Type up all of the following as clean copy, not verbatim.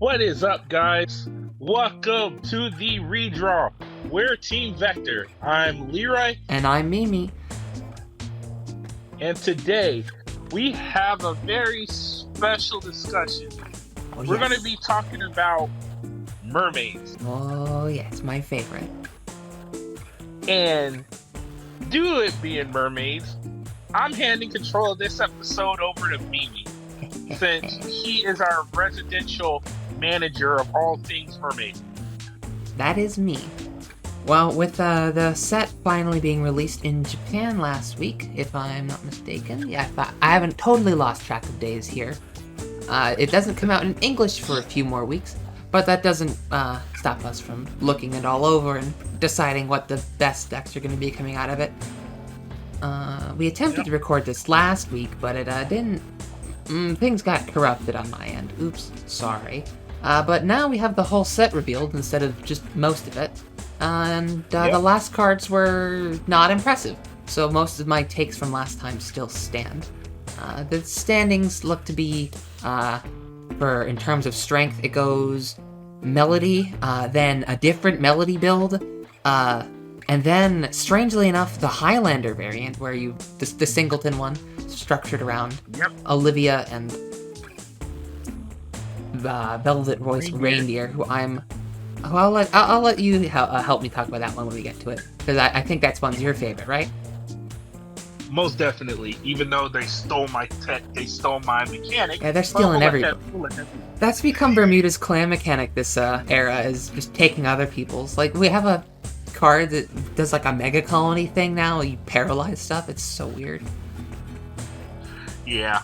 What is up, guys? Welcome to the redraw. We're Team Vector. I'm Leroy. And I'm Mimi. And today, we have a very special discussion. We're going to be talking about mermaids. Oh, yes, my favorite. And due to it being mermaids, I'm handing control of this episode over to Mimi, since she is our residential manager of all things mermaid. That is me. Well, with the set finally being released in Japan last week, if I'm not mistaken. Yeah, I haven't totally lost track of days here. It doesn't come out in English for a few more weeks, but that doesn't stop us from looking it all over and deciding what the best decks are going to be coming out of it. We attempted to record this last week, but it didn't. Things got corrupted on my end. Oops, sorry. But now we have the whole set revealed instead of just most of it. And the last cards were not impressive, so most of my takes from last time still stand. The standings look to be, in terms of strength, it goes Melody, then a different Melody build, and then, strangely enough, the Highlander variant, where the singleton one, structured around Olivia and Velvet Voice Reindeer, who I'll let you help me talk about that one when we get to it, because I think that's one's your favorite, right? Most definitely. Even though they stole my tech, they stole my mechanic. Yeah, they're stealing everything. That's become Bermooda's clan mechanic this era, is just taking other people's. Like, we have a card that does like a mega colony thing now. You paralyze stuff. It's so weird. Yeah.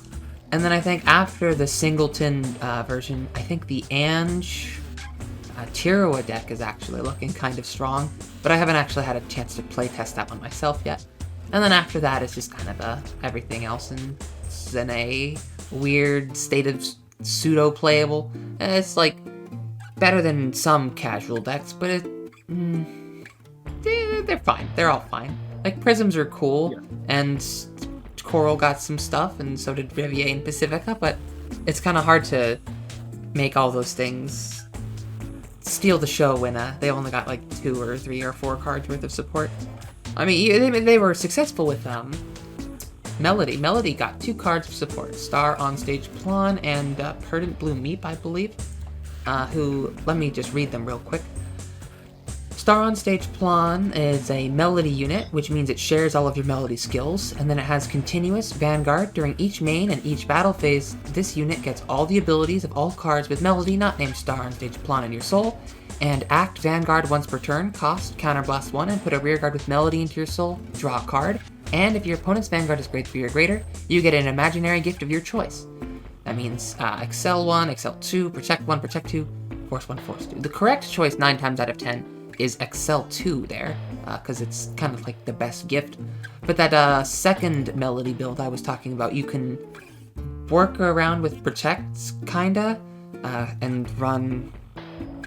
And then I think after the singleton version, I think the Ange Tiroa deck is actually looking kind of strong, but I haven't actually had a chance to playtest that one myself yet. And then after that, it's just kind of everything else is in a weird state of pseudo-playable. It's like better than some casual decks, but they're fine. They're all fine. Like, Prisms are cool, and Coral got some stuff, and so did Rivier and Pacifica, but it's kind of hard to make all those things steal the show when they only got like 2 or 3 or 4 cards worth of support. I mean, they were successful with Melody. Melody got 2 cards of support. Star Onstage Plan and Perdant Blue Meep, I believe. Who, let me just read them real quick. Star Onstage Plan is a Melody unit, which means it shares all of your Melody skills, and then it has continuous Vanguard. During each main and each battle phase, this unit gets all the abilities of all cards with Melody not named Star Onstage Plan in your soul, and act Vanguard once per turn, cost, counterblast 1, and put a rearguard with Melody into your soul, draw a card, and if your opponent's Vanguard is grade 3 or greater, you get an imaginary gift of your choice. That means Excel 1, Excel 2, Protect 1, Protect 2, Force 1, Force 2. The correct choice 9 times out of 10 is Excel 2 there, because it's kind of like the best gift. But that second Melody build I was talking about, you can work around with Protects, kinda, and run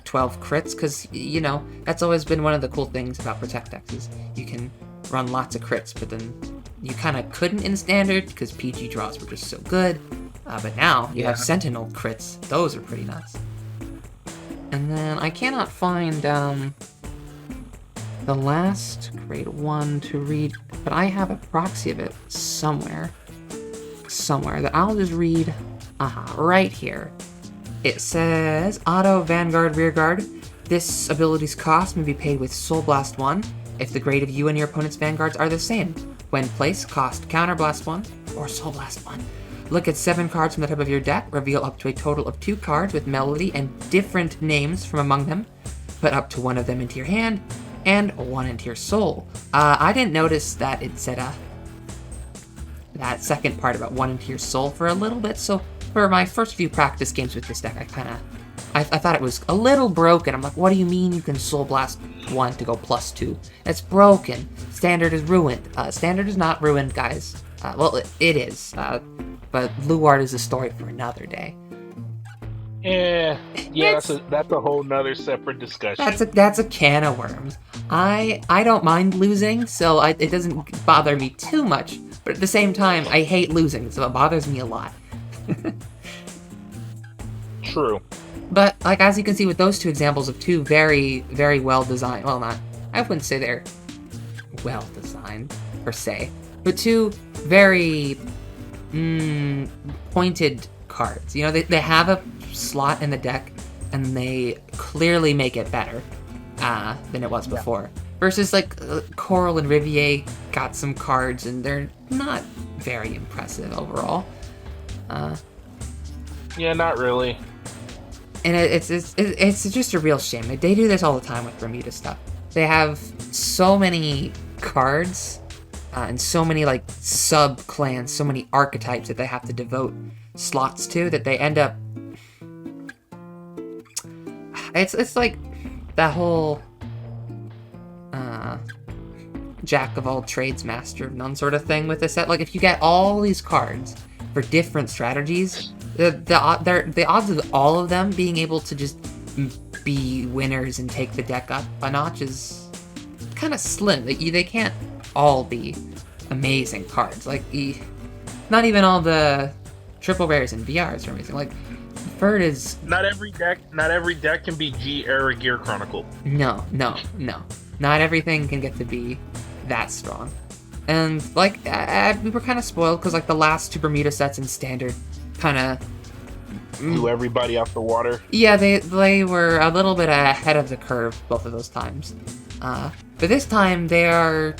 12 crits, because, you know, that's always been one of the cool things about Protect decks, is you can run lots of crits, but then you kind of couldn't in Standard, because PG draws were just so good. But now, you have Sentinel crits. Those are pretty nuts. And then, I cannot find, the last grade 1 to read, but I have a proxy of it somewhere that I'll just read, right here. It says, Auto Vanguard Rearguard. This ability's cost may be paid with Soul Blast 1 if the grade of you and your opponent's Vanguards are the same. When placed, cost Counterblast 1 or Soul Blast 1. Look at 7 cards from the top of your deck, reveal up to a total of 2 cards with Melody and different names from among them. Put up to 1 of them into your hand, and 1 into your soul. I didn't notice that it said that second part about 1 into your soul for a little bit, so for my first few practice games with this deck, I thought it was a little broken. I'm like, what do you mean you can Soul Blast 1 to go +2? It's broken. Standard is ruined. Standard is not ruined, guys. Well, it is. But Luard is a story for another day. Yeah, that's a whole nother separate discussion. That's a can of worms. I don't mind losing, so it doesn't bother me too much. But at the same time, I hate losing, so it bothers me a lot. True. But, like, as you can see with those two examples of two very, very well-designed... Well, not... I wouldn't say they're well-designed, per se. But two very... pointed cards. You know, they have a slot in the deck, and they clearly make it better than it was before. Versus, like, Coral and Rivier got some cards, and they're not very impressive overall. Yeah, not really. And it's just a real shame. They do this all the time with Bermuda stuff. They have so many cards and so many like sub-clans, so many archetypes that they have to devote slots to that they end up... It's like that whole jack of all trades, master of none sort of thing with this set. Like, if you get all these cards for different strategies, the odds of all of them being able to just be winners and take the deck up a notch is kind of slim. They can't all be amazing cards. Like, not even all the triple rares and VRs are amazing. Like, Bird is... Not every deck can be G-era Gear Chronicle. No. Not everything can get to be that strong. And, like, we were kind of spoiled because, like, the last two Bermuda sets in Standard kind of... Blew everybody off the water. Yeah, they were a little bit ahead of the curve both of those times. But this time, they are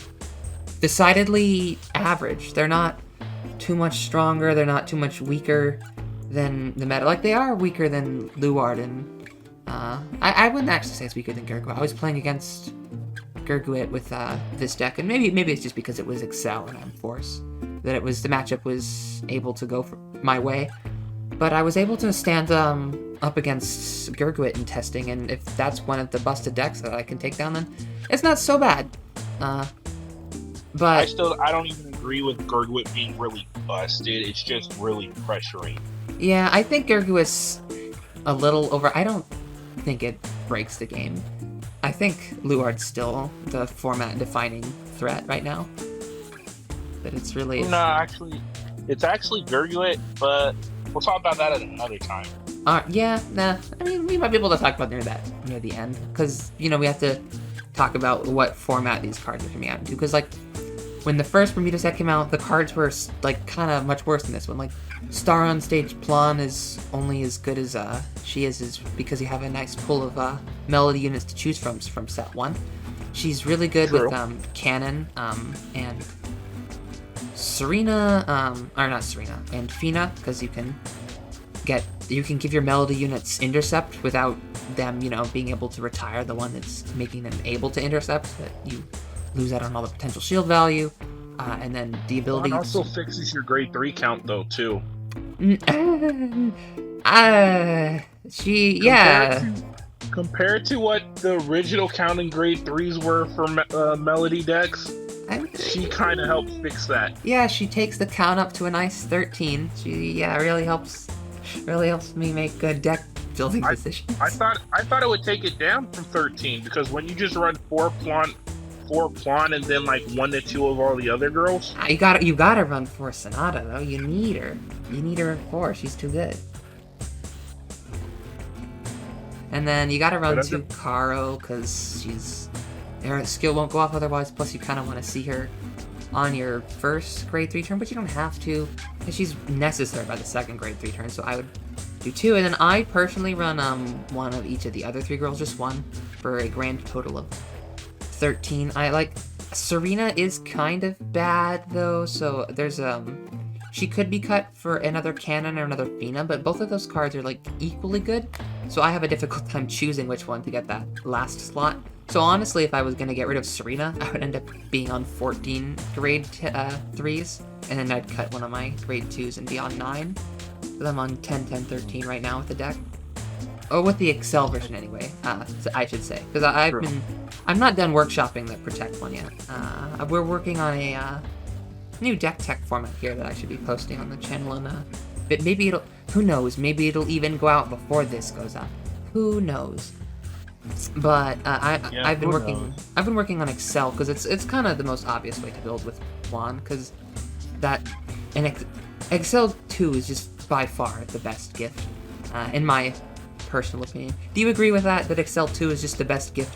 decidedly average. They're not too much stronger, they're not too much weaker than the meta. Like, they are weaker than Luard, and I wouldn't actually say it's weaker than Gurguit. I was playing against Gurguit with this deck, and maybe it's just because it was Excel and I'm Force that the matchup was able to go my way. But I was able to stand up against Gurguit in testing, and if that's one of the busted decks that I can take down, then it's not so bad. But I don't even agree with Gurguit being really busted. It's just really pressuring. Yeah, I think Gurguit's a little over. I don't think it breaks the game. I think Luard's still the format-defining threat right now. But it's really... No, it's actually Gurguit, but we'll talk about that at another time. Yeah, nah. I mean, we might be able to talk about near the end, because, you know, we have to talk about what format these cards are coming out into, because, like, when the first Bermuda set came out, the cards were, like, kind of much worse than this one. Like, Star on Stage Plan is only as good as she is because you have a nice pool of melody units to choose from set 1. She's really good with Cannon and Serena, or not Serena, and Fina, because you can give your melody units intercept without them, you know, being able to retire the one that's making them able to intercept, so that you lose out on all the potential shield value, and then the ability... It also fixes your grade 3 count, though, too. Compared to what the original count in grade 3s were for Melody decks, she kind of helps fix that. Yeah, she takes the count up to a nice 13. She, really helps me make good deck building decisions. I thought it would take it down from 13, because when you just run 4 Plan and then like 1 to 2 of all the other girls. You gotta run 4 Sonata though. You need her in 4. She's too good. And then you gotta run 2 Caro, because her skill won't go off otherwise. Plus, you kind of want to see her on your first grade 3 turn, but you don't have to, because she's necessary by the second grade 3 turn. So I would do 2, and then I personally run 1 of each of the other 3 girls, just 1, for a grand total of 13. I like Serena is kind of bad though, so there's she could be cut for another Cannon or another Fina, but both of those cards are like equally good, so I have a difficult time choosing which one to get that last slot. So honestly, if I was gonna get rid of Serena, I would end up being on 14 grade 3s, and then I'd cut one of my grade 2s and be on 9. But I'm on 10, 10, 13 right now with the deck. Or with the Excel version anyway, I should say. Because I'm not done workshopping the Protect one yet. We're working on a new deck tech format here that I should be posting on the channel, and but maybe who knows, maybe it'll even go out before this goes up. Who knows? But I've been working on Excel, because it's kind of the most obvious way to build with Juan, because Excel 2 is just by far the best gift. in my personal opinion. Do you agree with that Excel 2 is just the best gift?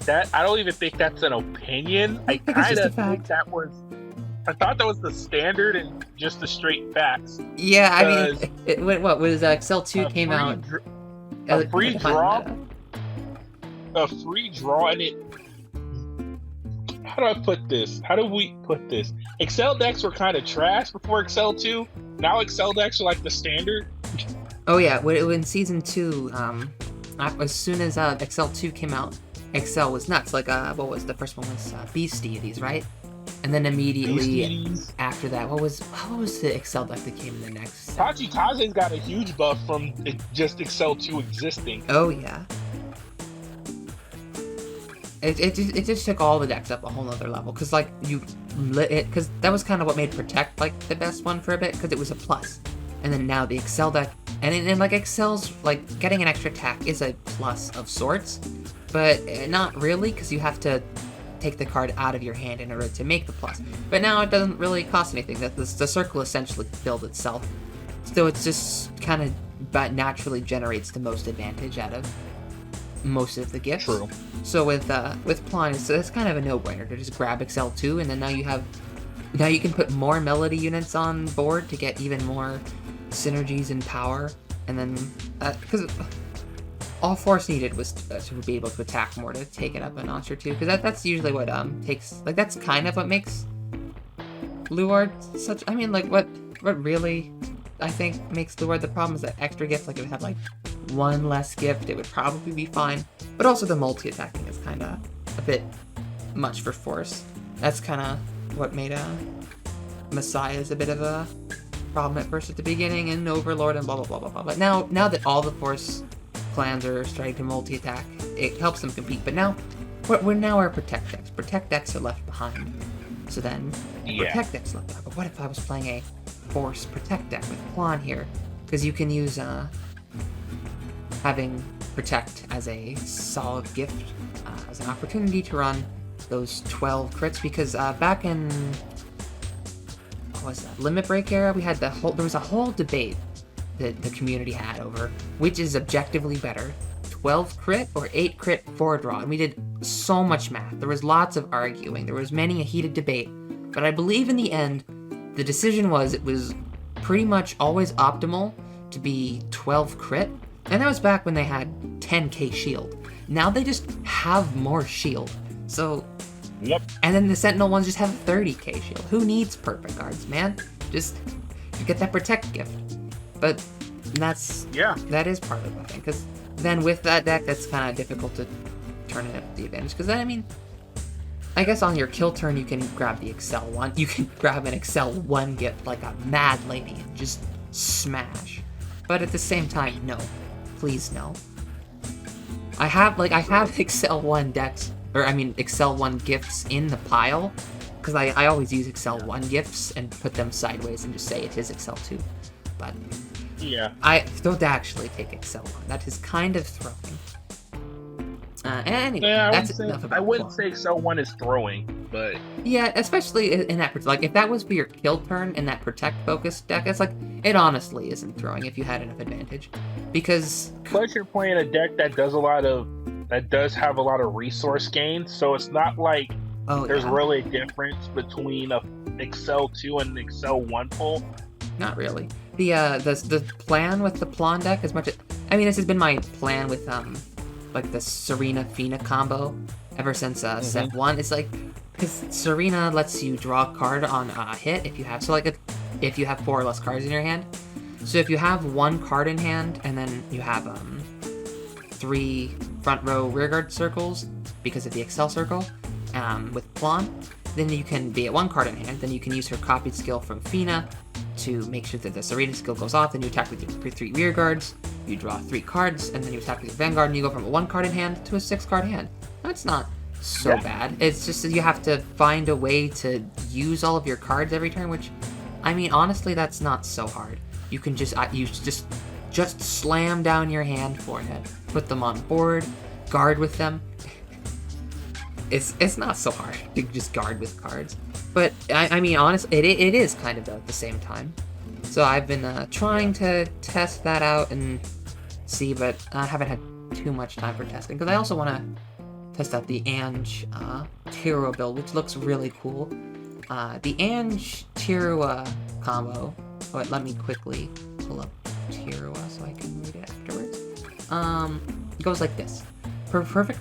That I don't even think that's an opinion. I kind of think that was. I thought that was the standard and just the straight facts. Yeah, I mean, what was Excel 2 came out? A free draw, and it. How do I put this? How do we put this? Excel decks were kind of trash before Excel 2. Now Excel decks are like the standard. Oh yeah, when Season 2, as soon as Excel 2 came out, Excel was nuts. Like, what was the first one? Was Beast Deities, right? And then immediately after that, what was the Excel deck that came in the next? Tachikaze's got a huge buff from just Excel 2 existing. Oh yeah. It just took all the decks up a whole nother level, because like because that was kind of what made Protect like the best one for a bit, because it was a plus, and then now the Excel deck, and like Excel's like getting an extra attack is a plus of sorts, but not really, because you have to take the card out of your hand in order to make the plus. But now it doesn't really cost anything. That the circle essentially builds itself, so it's just kind of naturally generates the most advantage out of most of the gifts. True. So with Plon, it's kind of a no-brainer to just grab Excel 2, and then now you can put more Melody units on board to get even more synergies and power, and then because all Force needed was to be able to attack more to take it up a notch or two, because that's usually what takes, like, that's kind of what makes Luard such. I mean, like, what really I think makes Luard the problem is that extra gift. Like, it would have like one less gift, it would probably be fine, but also the multi-attacking is kind of a bit much for Force. That's kind of what made Messiah's a bit of a problem at first at the beginning, and Overlord and blah blah blah blah blah. But now that all the Force clans are starting to multi-attack, it helps them compete. But now we're now our Protect decks. Protect decks are left behind. So then Protect decks left behind. But what if I was playing a Force Protect deck with Plon here? Because you can use having Protect as a solid gift, as an opportunity to run those 12 crits, because back in what was that, Limit Break era, there was a whole debate that the community had over which is objectively better, 12 crit or 8 crit 4 draw, and we did so much math. There was lots of arguing, there was many a heated debate, but I believe in the end the decision was it was pretty much always optimal to be 12 crit. And that was back when they had 10k shield. Now they just have more shield. So, yep. And then the Sentinel ones just have 30k shield. Who needs perfect guards, man? Just you get that Protect gift. But that is part of it, I think. Because then with that deck, that's kind of difficult to turn it up the advantage. Because then, I mean, I guess on your kill turn, you can grab the Excel 1. You can grab an Excel 1 gift like a mad lady and just smash. But at the same time, no. Please no. I have Excel 1 decks, or I mean Excel 1 gifts in the pile, because I always use Excel 1 gifts and put them sideways and just say it is Excel 2. But yeah, I don't actually take Excel 1. That is kind of throwing. Anyway, that's enough about I wouldn't say Excel 1 is throwing, but yeah, especially in that, like, if that was for your kill turn in that Protect focused deck, it's like, it honestly isn't throwing if you had enough advantage, because plus you're playing a deck that does have a lot of resource gain, so it's not like there's really a difference between a Excel 2 and Excel 1 pull. Not really. The plan with the Plon deck, as much as, I mean, this has been my plan with like the Serena Fina combo ever since set 1. It's like, because Serena lets you draw a card on a hit if you have, so like if you have 4 or less cards in your hand. So if you have 1 card in hand and then you have 3 front row rearguard circles because of the Excel circle with Plon, then you can be at 1 card in hand, then you can use her copied skill from Fina to make sure that the Serena skill goes off, then you attack with your 3 rear guards, you draw 3 cards, and then you attack with your Vanguard, and you go from a 1 card in hand to a 6 card hand. That's not so bad. It's just that you have to find a way to use all of your cards every turn, which, I mean, honestly, that's not so hard. You can just just slam down your hand forehead, put them on board, guard with them. It's not so hard to just guard with cards. But, I mean, honestly, it is kind of at the same time. So I've been trying to test that out and see, but I haven't had too much time for testing, because I also want to test out the Ange Tirua build, which looks really cool. The Ange Tirua combo, but let me quickly pull up Tirua so I can read it afterwards. It goes like this. Perfect.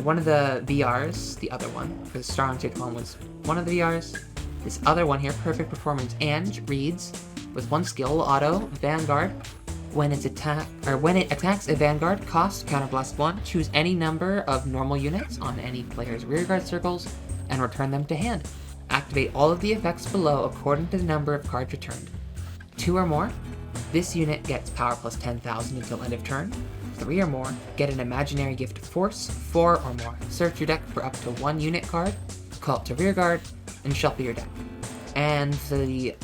One of the VRs, the other one, because Star on Titan was one of the VRs. This other one here, Perfect Performance Ange, reads with one skill, auto, Vanguard. When it attacks a Vanguard, cost counterblast 1, choose any number of normal units on any player's rearguard circles and return them to hand. Activate all of the effects below according to the number of cards returned. 2 or more, this unit gets power plus 10,000 until end of turn. 3 or more, get an imaginary gift force. 4 or more, search your deck for up to 1 unit card, call it to rearguard, and shuffle your deck. And the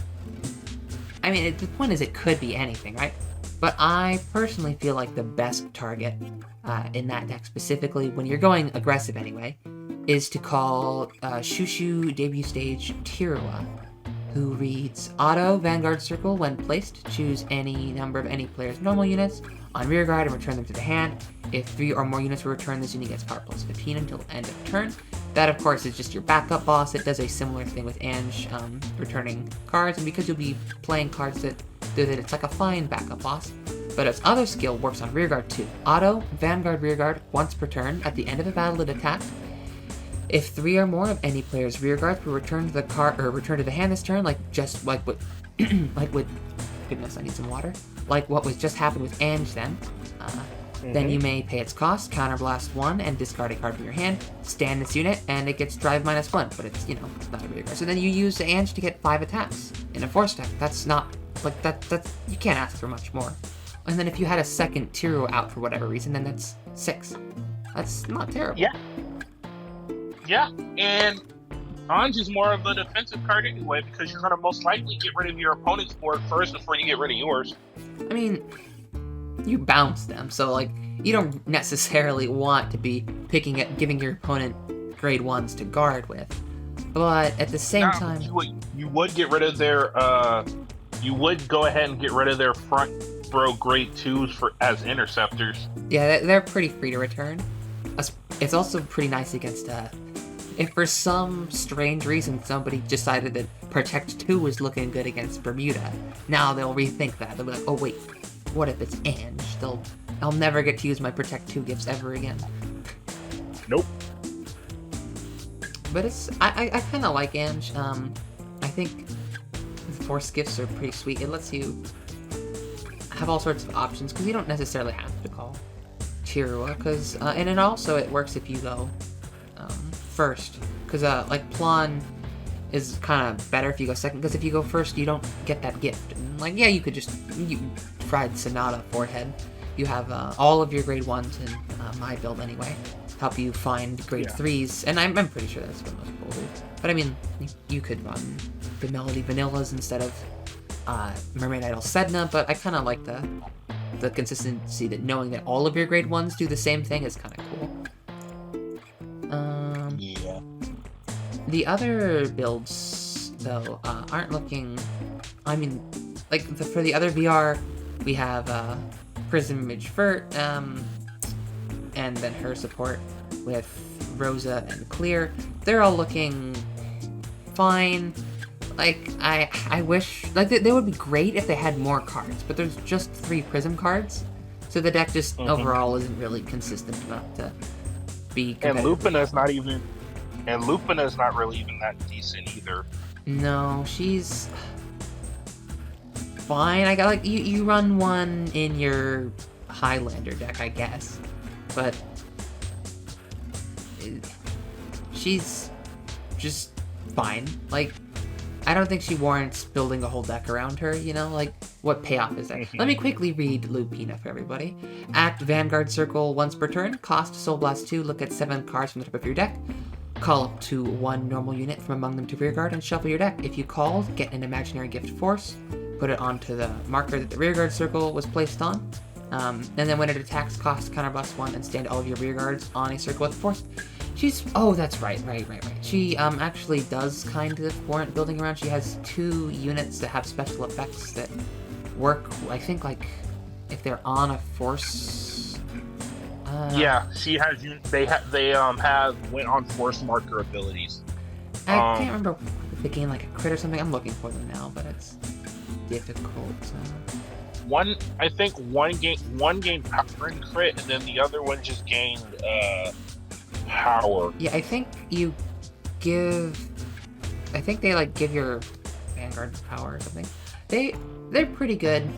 point is it could be anything, right? But I personally feel like the best target in that deck specifically, when you're going aggressive anyway, is to call Shushu Debut Stage Tirua, who reads Auto Vanguard Circle. When placed, choose any number of any player's normal units on rearguard and return them to the hand. If 3 or more units were returned, this unit gets power plus 15 until end of turn. That, of course, is just your backup boss. It does a similar thing with Ange, returning cards, and because you'll be playing cards that do that, it's like a fine backup boss. But its other skill works on rearguard too. Auto Vanguard rearguard once per turn. At the end of a battle, it attacks. If 3 or more of any player's rearguards were returned to the card or returned to the hand this turn, like what goodness, I need some water. Like what was just happened with Ange then. Then you may pay its cost, counterblast 1, and discard a card from your hand, stand this unit, and it gets drive -1, but it's, not a rearguard. So then you use Ange to get 5 attacks in a force deck. That's not, that's, you can't ask for much more. And then if you had a second Tirua out for whatever reason, then that's 6. That's not terrible. Yeah, and Ange is more of a defensive card anyway, because you're going to most likely get rid of your opponent's board first before you get rid of yours. I mean, you bounce them, so like you don't necessarily want to be giving your opponent grade 1s to guard with, but at the same time, you would get rid of their you would go ahead and get rid of their front row grade 2s as interceptors. Yeah, they're pretty free to return. It's also pretty nice against if for some strange reason somebody decided that Protect 2 was looking good against Bermooda. Now they'll rethink that. They'll be like, oh wait, what if it's Ange? I'll never get to use my Protect 2 gifts ever again. Nope. But I kind of like Ange. I think the Force gifts are pretty sweet. It lets you have all sorts of options, because you don't necessarily have to call Tirua, and then also it works if you go first, because like Plan is kind of better if you go second, because if you go first you don't get that gift. And like, yeah, you could just fried Sonata forehead. You have all of your grade 1s in my build anyway. Help you find grade 3s, and I'm pretty sure that's what most people do. But I mean, you could run the Melody Vanillas instead of Mermaid Idol Sedna, but I kind of like the consistency that knowing that all of your grade 1s do the same thing is kind of cool. Yeah. The other builds, though, aren't looking... I mean, like, for the other VR, we have Prism Image Furt, and then her support with Rosa and Clear. They're all looking fine. Like, I wish... Like, they would be great if they had more cards, but there's just 3 Prism cards, so the deck just overall isn't really consistent enough to be competitive. And Lupina's not really even that decent either. No, she's fine. I got, like, you run one in your Highlander deck, I guess, but she's just fine. Like, I don't think she warrants building a whole deck around her, like, what payoff is there? Let me quickly read Lupina for everybody. Act Vanguard Circle once per turn, cost Soul Blast 2, look at 7 cards from the top of your deck, call up to 1 normal unit from among them to rearguard, and shuffle your deck. If you called, get an imaginary gift force, put it onto the marker that the rearguard circle was placed on, and then when it attacks, cost counterblast 1, and stand all of your rearguards on a circle with force. Oh, that's right. She actually does kind of warrant building around. She has 2 units that have special effects that work, I think, like, if they're on a force. Yeah, she has. They have went on force marker abilities. I can't remember if they gain like a crit or something. I'm looking for them now, but it's difficult. I think one gained power and crit, and then the other one just gained power. Yeah, I think they like give your Vanguard power or something. They're pretty good.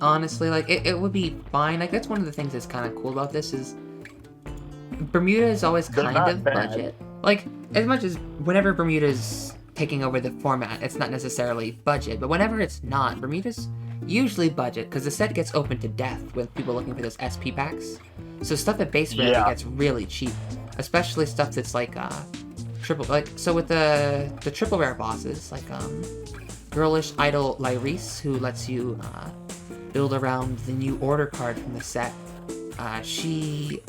Honestly, like it would be fine. Like that's one of the things that's kind of cool about this is Bermooda is always kind of budget. Like as much as whenever Bermuda's taking over the format, it's not necessarily budget, but whenever it's not, Bermuda's usually budget because the set gets open to death with people looking for those SP packs. So stuff at base rarity gets really cheap, especially stuff that's like triple. Like so with the triple rare bosses, like Girlish Idol Lyris, who lets you build around the new order card from the set. She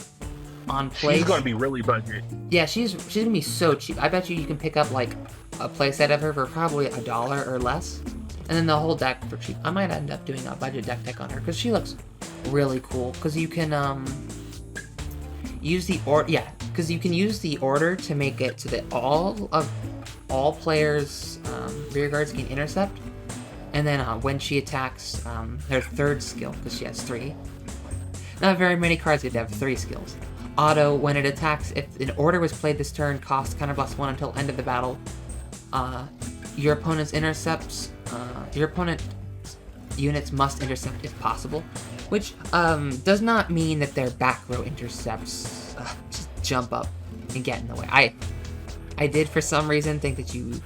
on place. She's gonna be really budget. Yeah, she's gonna be so cheap. I bet you can pick up like a playset of her for probably $1 or less, and then the whole deck for cheap. I might end up doing a budget deck on her because she looks really cool. Because you can use the order to make it so that all players rear guards can intercept, and then when she attacks, her 3rd skill because she has 3. Not very many cards get to have 3 skills. Auto, when it attacks, if an order was played this turn, costs counter +1 until end of the battle. Your opponent's units must intercept if possible, which does not mean that their back row intercepts just jump up and get in the way. I did for some reason think that you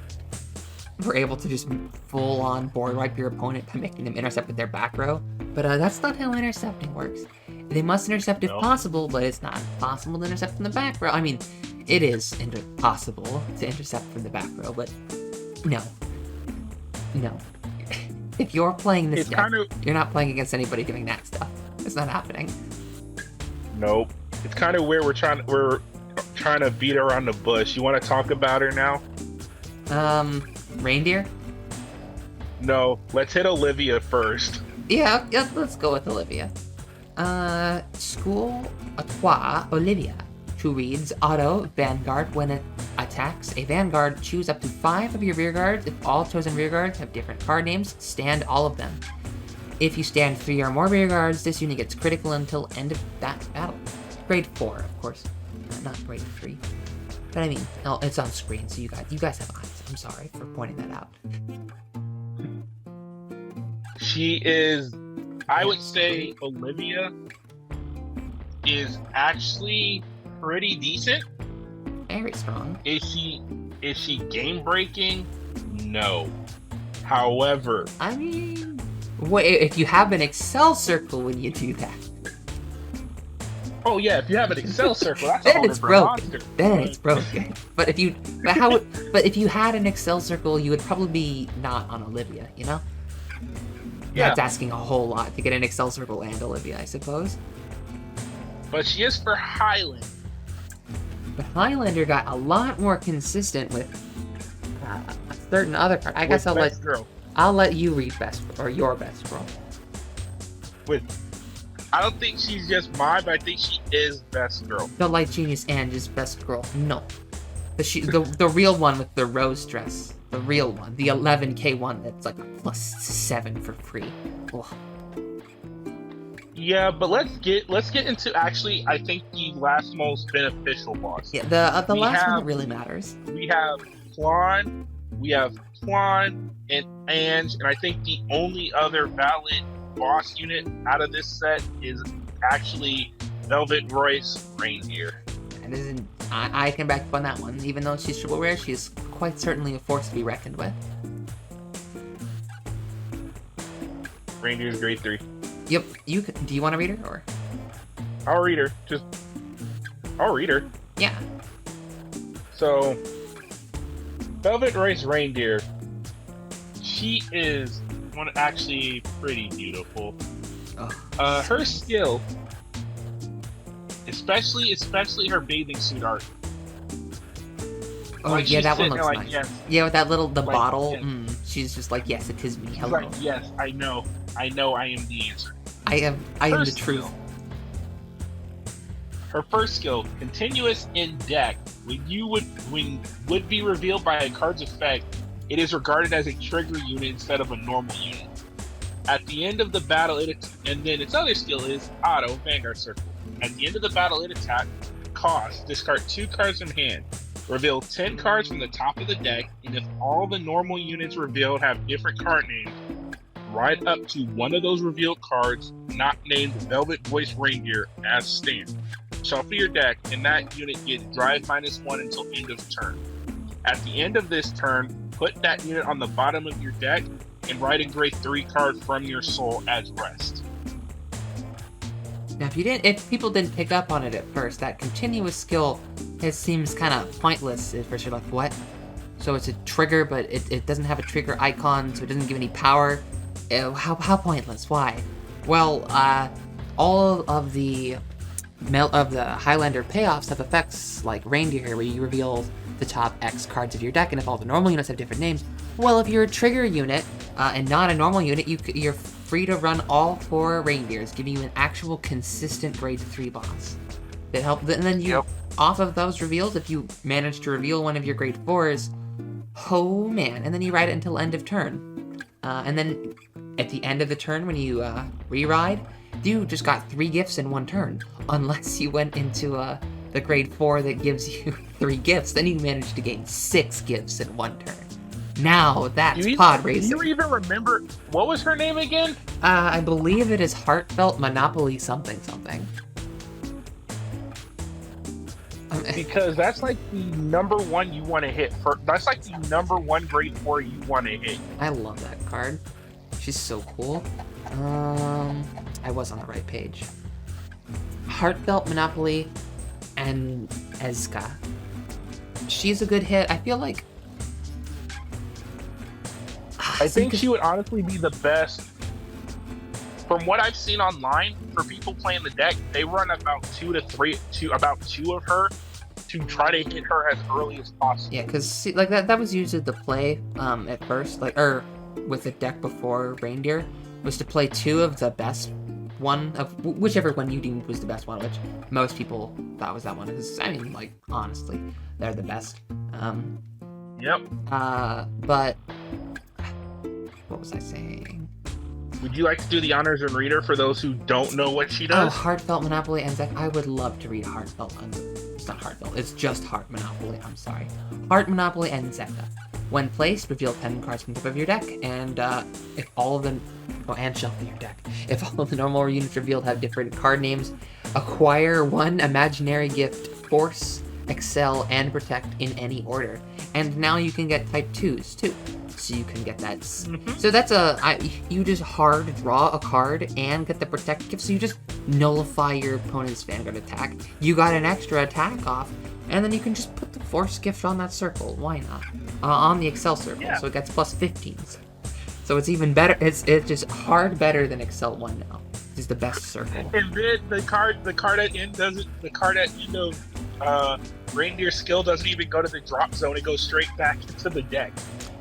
were able to just full on board wipe your opponent by making them intercept with their back row, but that's not how intercepting works. They must intercept if possible, but it's not possible to intercept from the back row. I mean, it is possible to intercept from the back row, but no. If you're playing this deck, you're not playing against anybody doing that stuff. It's not happening. Nope. It's kind of where we're trying to beat around the bush. You want to talk about her now? Reindeer? No, let's hit Olivia first. Yeah, let's go with Olivia. School à trois, Olivia. 2 reads, auto, Vanguard. When it attacks a Vanguard, choose up to 5 of your rear guards. If all chosen rear guards have different card names, stand all of them. If you stand 3 or more rear guards, this unit gets critical until end of that battle. Grade 4, of course. Not grade 3. But I mean, it's on screen, so you guys have eyes. I'm sorry for pointing that out. She is... I would say Olivia is actually pretty decent. Very strong. Is she game breaking? No. However, I mean, if you have an Excel circle when you do that. Oh yeah, if you have an Excel circle, that's then a it's broken. monster. Then it's broken. But if you had an Excel circle, you would probably be not on Olivia, you know? Yeah. That's asking a whole lot to get an Excel circle and Olivia, I suppose. But she is for Highland. But Highlander got a lot more consistent with a certain other card. I guess I'll let you read best or your best girl. I don't think she's just mine, but I think she is best girl. The Light Genius and just best girl. No, the real one with the rose dress. The real one, the 11k one that's like a +7 for free. Ugh. Yeah, but let's get into actually I think the last most beneficial boss. Yeah, the last one that really matters. We have Klon, and Ange, and I think the only other valid boss unit out of this set is actually Velvet Royce Reindeer. And isn't I can back up on that one. Even though she's triple rare, she's quite certainly a force to be reckoned with. Reindeer's grade 3. Yep. Do you want to read her or? I'll read her. I'll read her. Yeah. So, Velvet Royce Reindeer. She is actually pretty beautiful. Oh, her skill Especially her bathing suit art. Oh, Like, yeah, she's that one sitting looks there nice. like, yes. Yeah, with that little, the Like, bottle, yes. she's just like, yes, it is me, She's hello. like, yes, I know I am the answer. I am the First truth. skill. Her first skill, continuous in deck. When would be revealed by a card's effect, it is regarded as a trigger unit instead of a normal unit. At the end of the battle, and then its other skill is Auto Vanguard Circle. At the end of the battle, it attack cost. Discard 2 cards from hand. Reveal 10 cards from the top of the deck, and if all the normal units revealed have different card names, ride up to one of those revealed cards not named Velvet Voice Reindeer as stand. Shuffle your deck, and that unit gets drive -1 until end of turn. At the end of this turn, put that unit on the bottom of your deck and write and grade 3 cards from your soul as rest. Now, if people didn't pick up on it at first, that continuous skill, it seems kind of pointless at first. You're like, what? So it's a trigger, but it doesn't have a trigger icon, so it doesn't give any power. How pointless? Why? Well, all of the Highlander payoffs have effects like Reindeer, where you reveal the top X cards of your deck, and if all the normal units have different names, well, if you're a trigger unit and not a normal unit, you're free to run all 4 Reindeers, giving you an actual consistent grade 3 boss. That help, and then you, off of those reveals, if you manage to reveal one of your grade 4s, oh man, and then you ride it until end of turn. And then at the end of the turn, when you re-ride, you just got 3 gifts in 1 turn. Unless you went into the grade 4 that gives you 3 gifts, then you managed to gain 6 gifts in 1 turn. Now that's pod racing. Do you even remember, what was her name again? I believe it is Heartfelt Monopoly something. Because that's like the number 1 you want to hit. That's like the number 1 grade 4 you want to hit. I love that card. She's so cool. I was on the right page. Heartfelt Monopoly and Ezka. She's a good hit. I feel like... I think she would honestly be the best. From what I've seen online, for people playing the deck, they run about 2 of her to try to hit her as early as possible. Yeah, because like that was usually the play at first, with the deck before Reindeer, was to play 2 of the best one of whichever one you deemed was the best one, which most people thought was that one. Because I mean, like, honestly, they're the best. Yep. But what was I saying? Would you like to do the honors and read her for those who don't know what she does? Oh, Heartfelt Monopoly and Zek. I would love to read Heartfelt. It's not Heartfelt. It's just Heart Monopoly. I'm sorry. Heart Monopoly and Zeka. When placed, reveal 10 cards from the top of your deck, and if all of them... Oh, and shuffle your deck. If all of the normal units revealed have different card names, acquire 1 imaginary gift, Force, Excel, and Protect in any order. And now you can get Type 2s, too. So you can get that. So that's you just hard draw a card and get the Protect gift, so you just nullify your opponent's Vanguard attack. You got an extra attack off, and then you can just put the Force gift on that circle. Why not? On the Excel circle, so it gets plus 15s. So it's even better. It's just hard better than Excel 1 now. It's the best circle. And then the card at end of Reindeer skill doesn't even go to the drop zone. It goes straight back into the deck.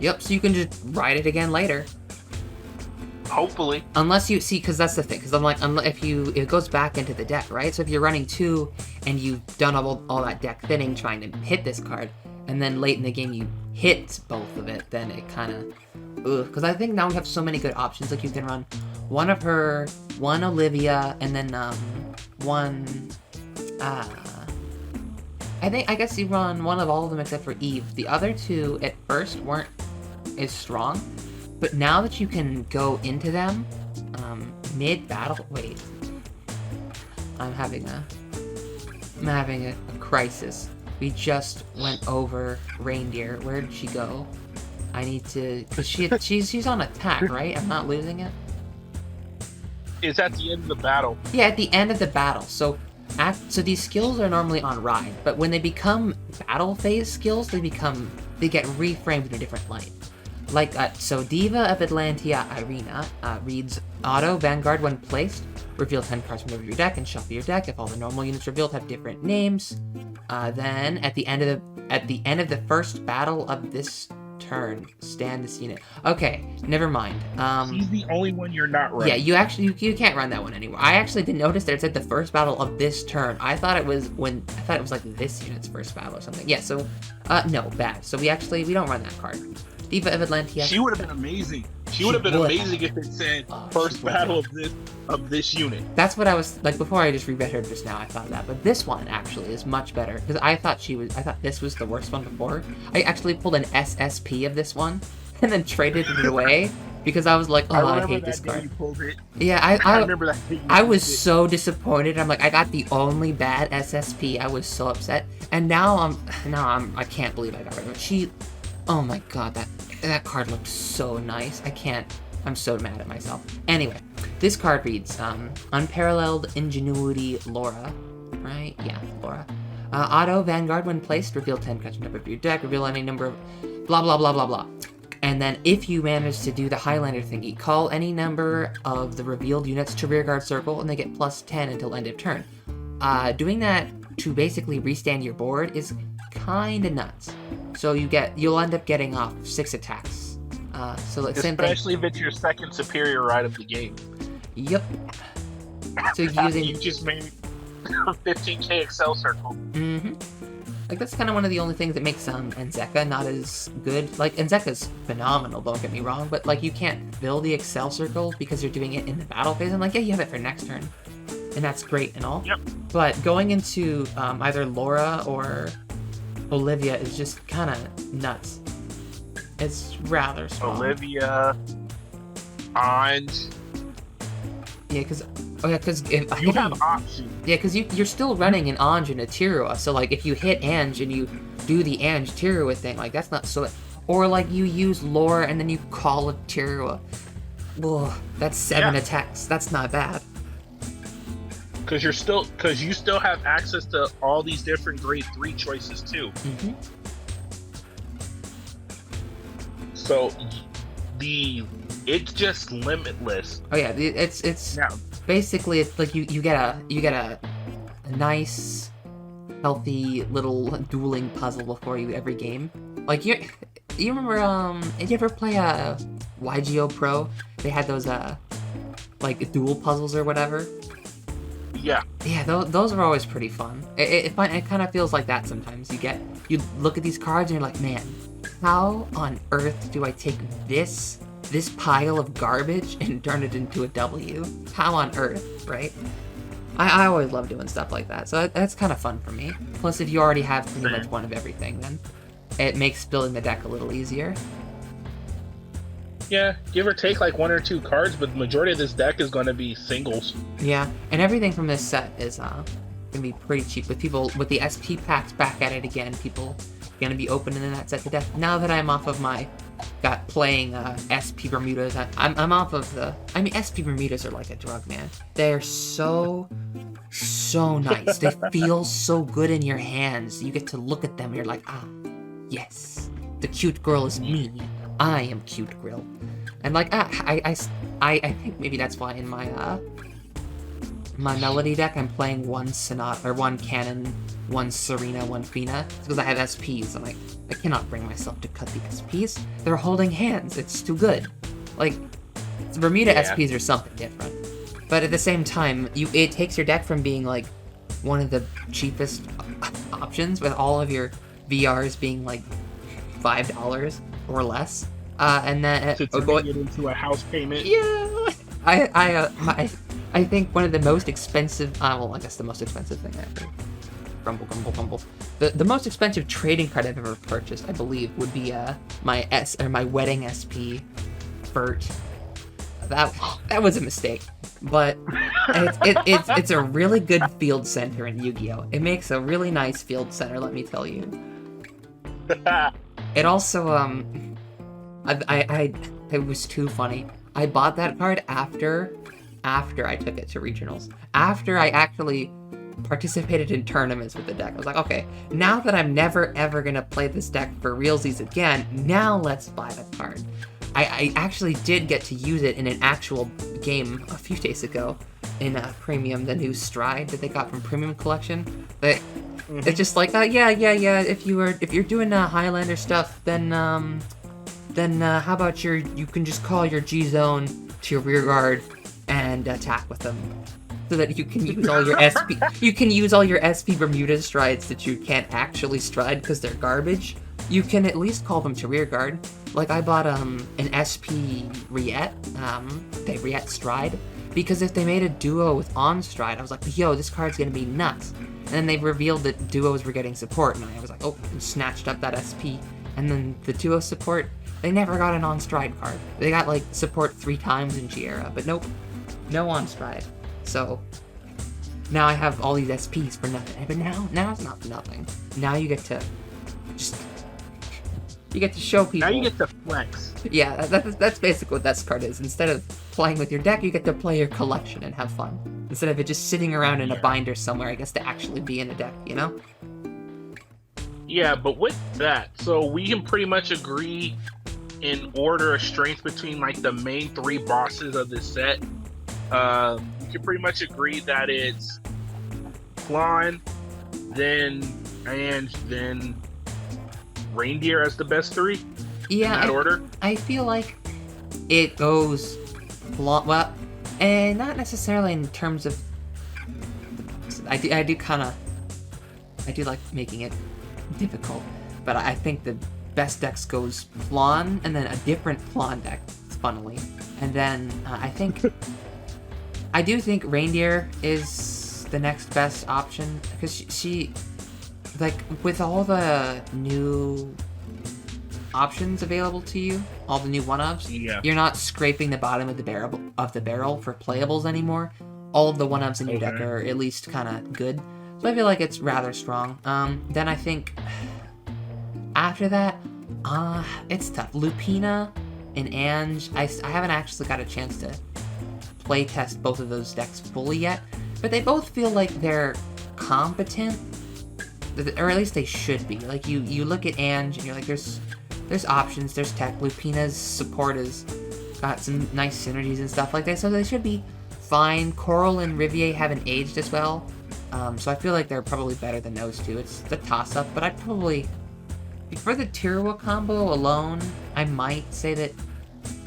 Yep. So you can just write it again later. Hopefully. Unless you see, because that's the thing. Because I'm like, it goes back into the deck, right? So if you're running 2 and you've done all that deck thinning trying to hit this card, and then late in the game you hit both of it, then it kind of... Because I think now we have so many good options. Like you can run one of her, one Olivia, and then one... I guess you run one of all of them except for Eve. The other 2 at first weren't as strong, but now that you can go into them mid-battle... Wait. I'm having a crisis. We just went over Reindeer. Where did she go? I need to... Because she's on attack, right? I'm not losing it? It's at the end of the battle. Yeah, at the end of the battle. So these skills are normally on ride, but when they become battle phase skills, they get reframed in a different light. Like, so Diva of Atlantia Irina reads Auto Vanguard when placed. Reveal 10 cards from your deck and shuffle your deck. If all the normal units revealed have different names, then at the end of the first battle of this turn, stand this unit. Okay, never mind. He's the only one you're not running. Yeah, you can't run that one anymore. I actually didn't notice that it said the first battle of this turn. I thought it was like this unit's first battle or something. Yeah, so no, bad. So we don't run that card. Diva of Atlantia. She would have been amazing. She would have been amazing if it said first battle of this unit. That's what I was like before. I just reread her just now. I thought of that, but this one actually is much better because I thought this was the worst one before. I actually pulled an SSP of this one and then traded it away because I was like, oh, I hate this card. You pulled it. Yeah, I remember that. I was so disappointed. I'm like, I got the only bad SSP. I was so upset, and now I can't believe I got rid of it. Oh my god, that card looked so nice. I'm so mad at myself. Anyway, this card reads, Unparalleled Ingenuity Laura. Right? Yeah, Laura. Auto Vanguard, when placed, reveal 10 cards from the top of your deck, reveal any number of blah blah blah blah blah. And then if you manage to do the Highlander thingy, call any number of the revealed units to rearguard circle and they get plus 10 until end of turn. Doing that to basically restand your board is kinda nuts. So you'll end up getting off 6 attacks. So like especially if it's your second superior ride of the game. Yep. So you just made 15k Excel circle. Mm-hmm. Like that's kind of one of the only things that makes Enzeka not as good. Like Enzeka's phenomenal, don't get me wrong, but like you can't fill the Excel circle because you're doing it in the battle phase. And like yeah, you have it for next turn, and that's great and all. Yep. But going into either Laura or Olivia is just kind of nuts. It's rather strong. Olivia, Ange. Yeah, because you have options. Yeah, because you're still running an Ange and a Tirua, so like if you hit Ange and you do the Ange Tirua thing, like that's not so. Or like you use Laura and then you call a Tirua. Whoa, that's 7 attacks. That's not bad. Because you still have access to all these different grade 3 choices too. Mm-hmm. So it's just limitless. Oh yeah, it's now, basically it's like you get a nice, healthy little dueling puzzle before every game. Like you remember did you ever play YGO Pro? They had those like duel puzzles or whatever. Yeah. Yeah, those are always pretty fun. It kind of feels like that sometimes. You look at these cards and you're like, man, how on earth do I take this pile of garbage and turn it into a W? How on earth, right? I always love doing stuff like that, so that's kind of fun for me. Plus, if you already have pretty much one of everything, then it makes building the deck a little easier. Yeah, give or take like 1 or 2 cards, but the majority of this deck is going to be singles. Yeah, and everything from this set is going to be pretty cheap. With the SP packs back at it again, people going to be opening that set to death. Now that I'm off of playing SP Bermudas, I'm off of SP Bermudas are like a drug, man. They're so nice. They feel so good in your hands. You get to look at them and you're like, yes, the cute girl is me. I am cute girl. And like I think maybe that's why in my melody deck I'm playing 1 Sonata or 1 Cannon, 1 Serena, 1 Fina. It's because I have SPs. I'm like, I cannot bring myself to cut the SPs. They're holding hands. It's too good. Like Bermuda SPs are something different. But at the same time, it takes your deck from being like one of the cheapest options with all of your VRs being like $5 or less, and then going it into a house payment. Yeah, I think one of the most expensive. Well, I guess the most expensive thing ever. Grumble. The most expensive trading card I've ever purchased, I believe, would be my wedding SP, Bert. That was a mistake, but it's a really good field center in Yu-Gi-Oh. It makes a really nice field center, let me tell you. It also, it was too funny. I bought that card after I took it to regionals. After I actually participated in tournaments with the deck. I was like, okay, now that I'm never ever gonna play this deck for realsies again, now let's buy the card. I actually did get to use it in an actual game a few days ago. in Premium, the new Stride that they got from Premium Collection. It's just like, yeah. If you're doing Highlander stuff, then how about you can just call your G zone to your rear guard and attack with them, so that you can use all your SP. You can use all your SP Bermuda strides that you can't actually stride because they're garbage. You can at least call them to rear guard. Like I bought an SP Riet, the Riet Stride, because if they made a duo with on stride, I was like, yo, this card's gonna be nuts. And then they revealed that duos were getting support, and I was like, oh, and snatched up that SP. And then the duo support, they never got an on stride card. They got like support 3 times in G-Era, but nope, no on stride. So now I have all these SPs for nothing. But now it's not for nothing. Now you get to show people. Now you get to flex. Yeah, that's basically what this card is. Instead of playing with your deck, you get to play your collection and have fun. Instead of it just sitting around in a binder somewhere, I guess, to actually be in a deck, you know? Yeah, but with that, so we can pretty much agree in order of strength between like the main 3 bosses of this set. You can pretty much agree that it's Flan, then Ange, then Reindeer as the best 3. Yeah, in that order. I feel like it goes well, and not necessarily in terms of. I do like making it difficult, but I think the best decks goes Flan and then a different Flan deck, funnily, and then I do think Reindeer is the next best option because she like with all the new options available to you, all the new 1-ups, you're not scraping the bottom of the barrel for playables anymore. All of the 1-ups in your deck are at least kind of good, so I feel like it's rather strong. Then I think after that, it's tough. Lupina and Ange, I haven't actually got a chance to play test both of those decks fully yet, but they both feel like they're competent, or at least they should be. Like you look at Ange and you're like, there's options, there's tech. Lupina's support has got some nice synergies and stuff like that, so they should be fine. Coral and Rivier haven't aged as well, so I feel like they're probably better than those two. It's the toss-up, but I'd probably, for the Tirua combo alone, I might say that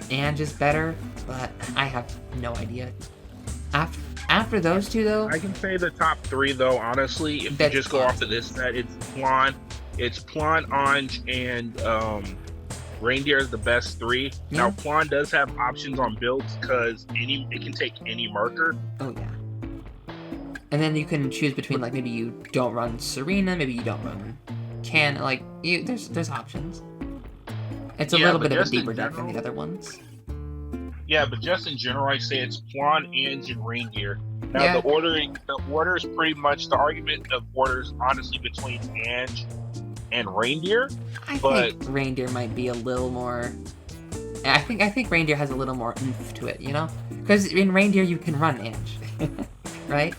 Ange is better, but I have no idea. After those two, though, I can say the top 3, though, honestly, if you just go off of this set, it's Flan, Ange, and Reindeer is the best 3. Yeah. Now, Flan does have options on builds because it can take any marker. Oh, yeah. And then you can choose between, like, maybe you don't run Serena, maybe you don't run there's options. It's a little bit of a deeper deck than the other ones. Yeah, but just in general, I say it's Flan, Ange, and Reindeer. Now, the order is pretty much, the argument of orders, honestly, between Ange and Reindeer. I think Reindeer might be a little more. I think Reindeer has a little more oomph to it, you know? Because in Reindeer you can run Ange, right?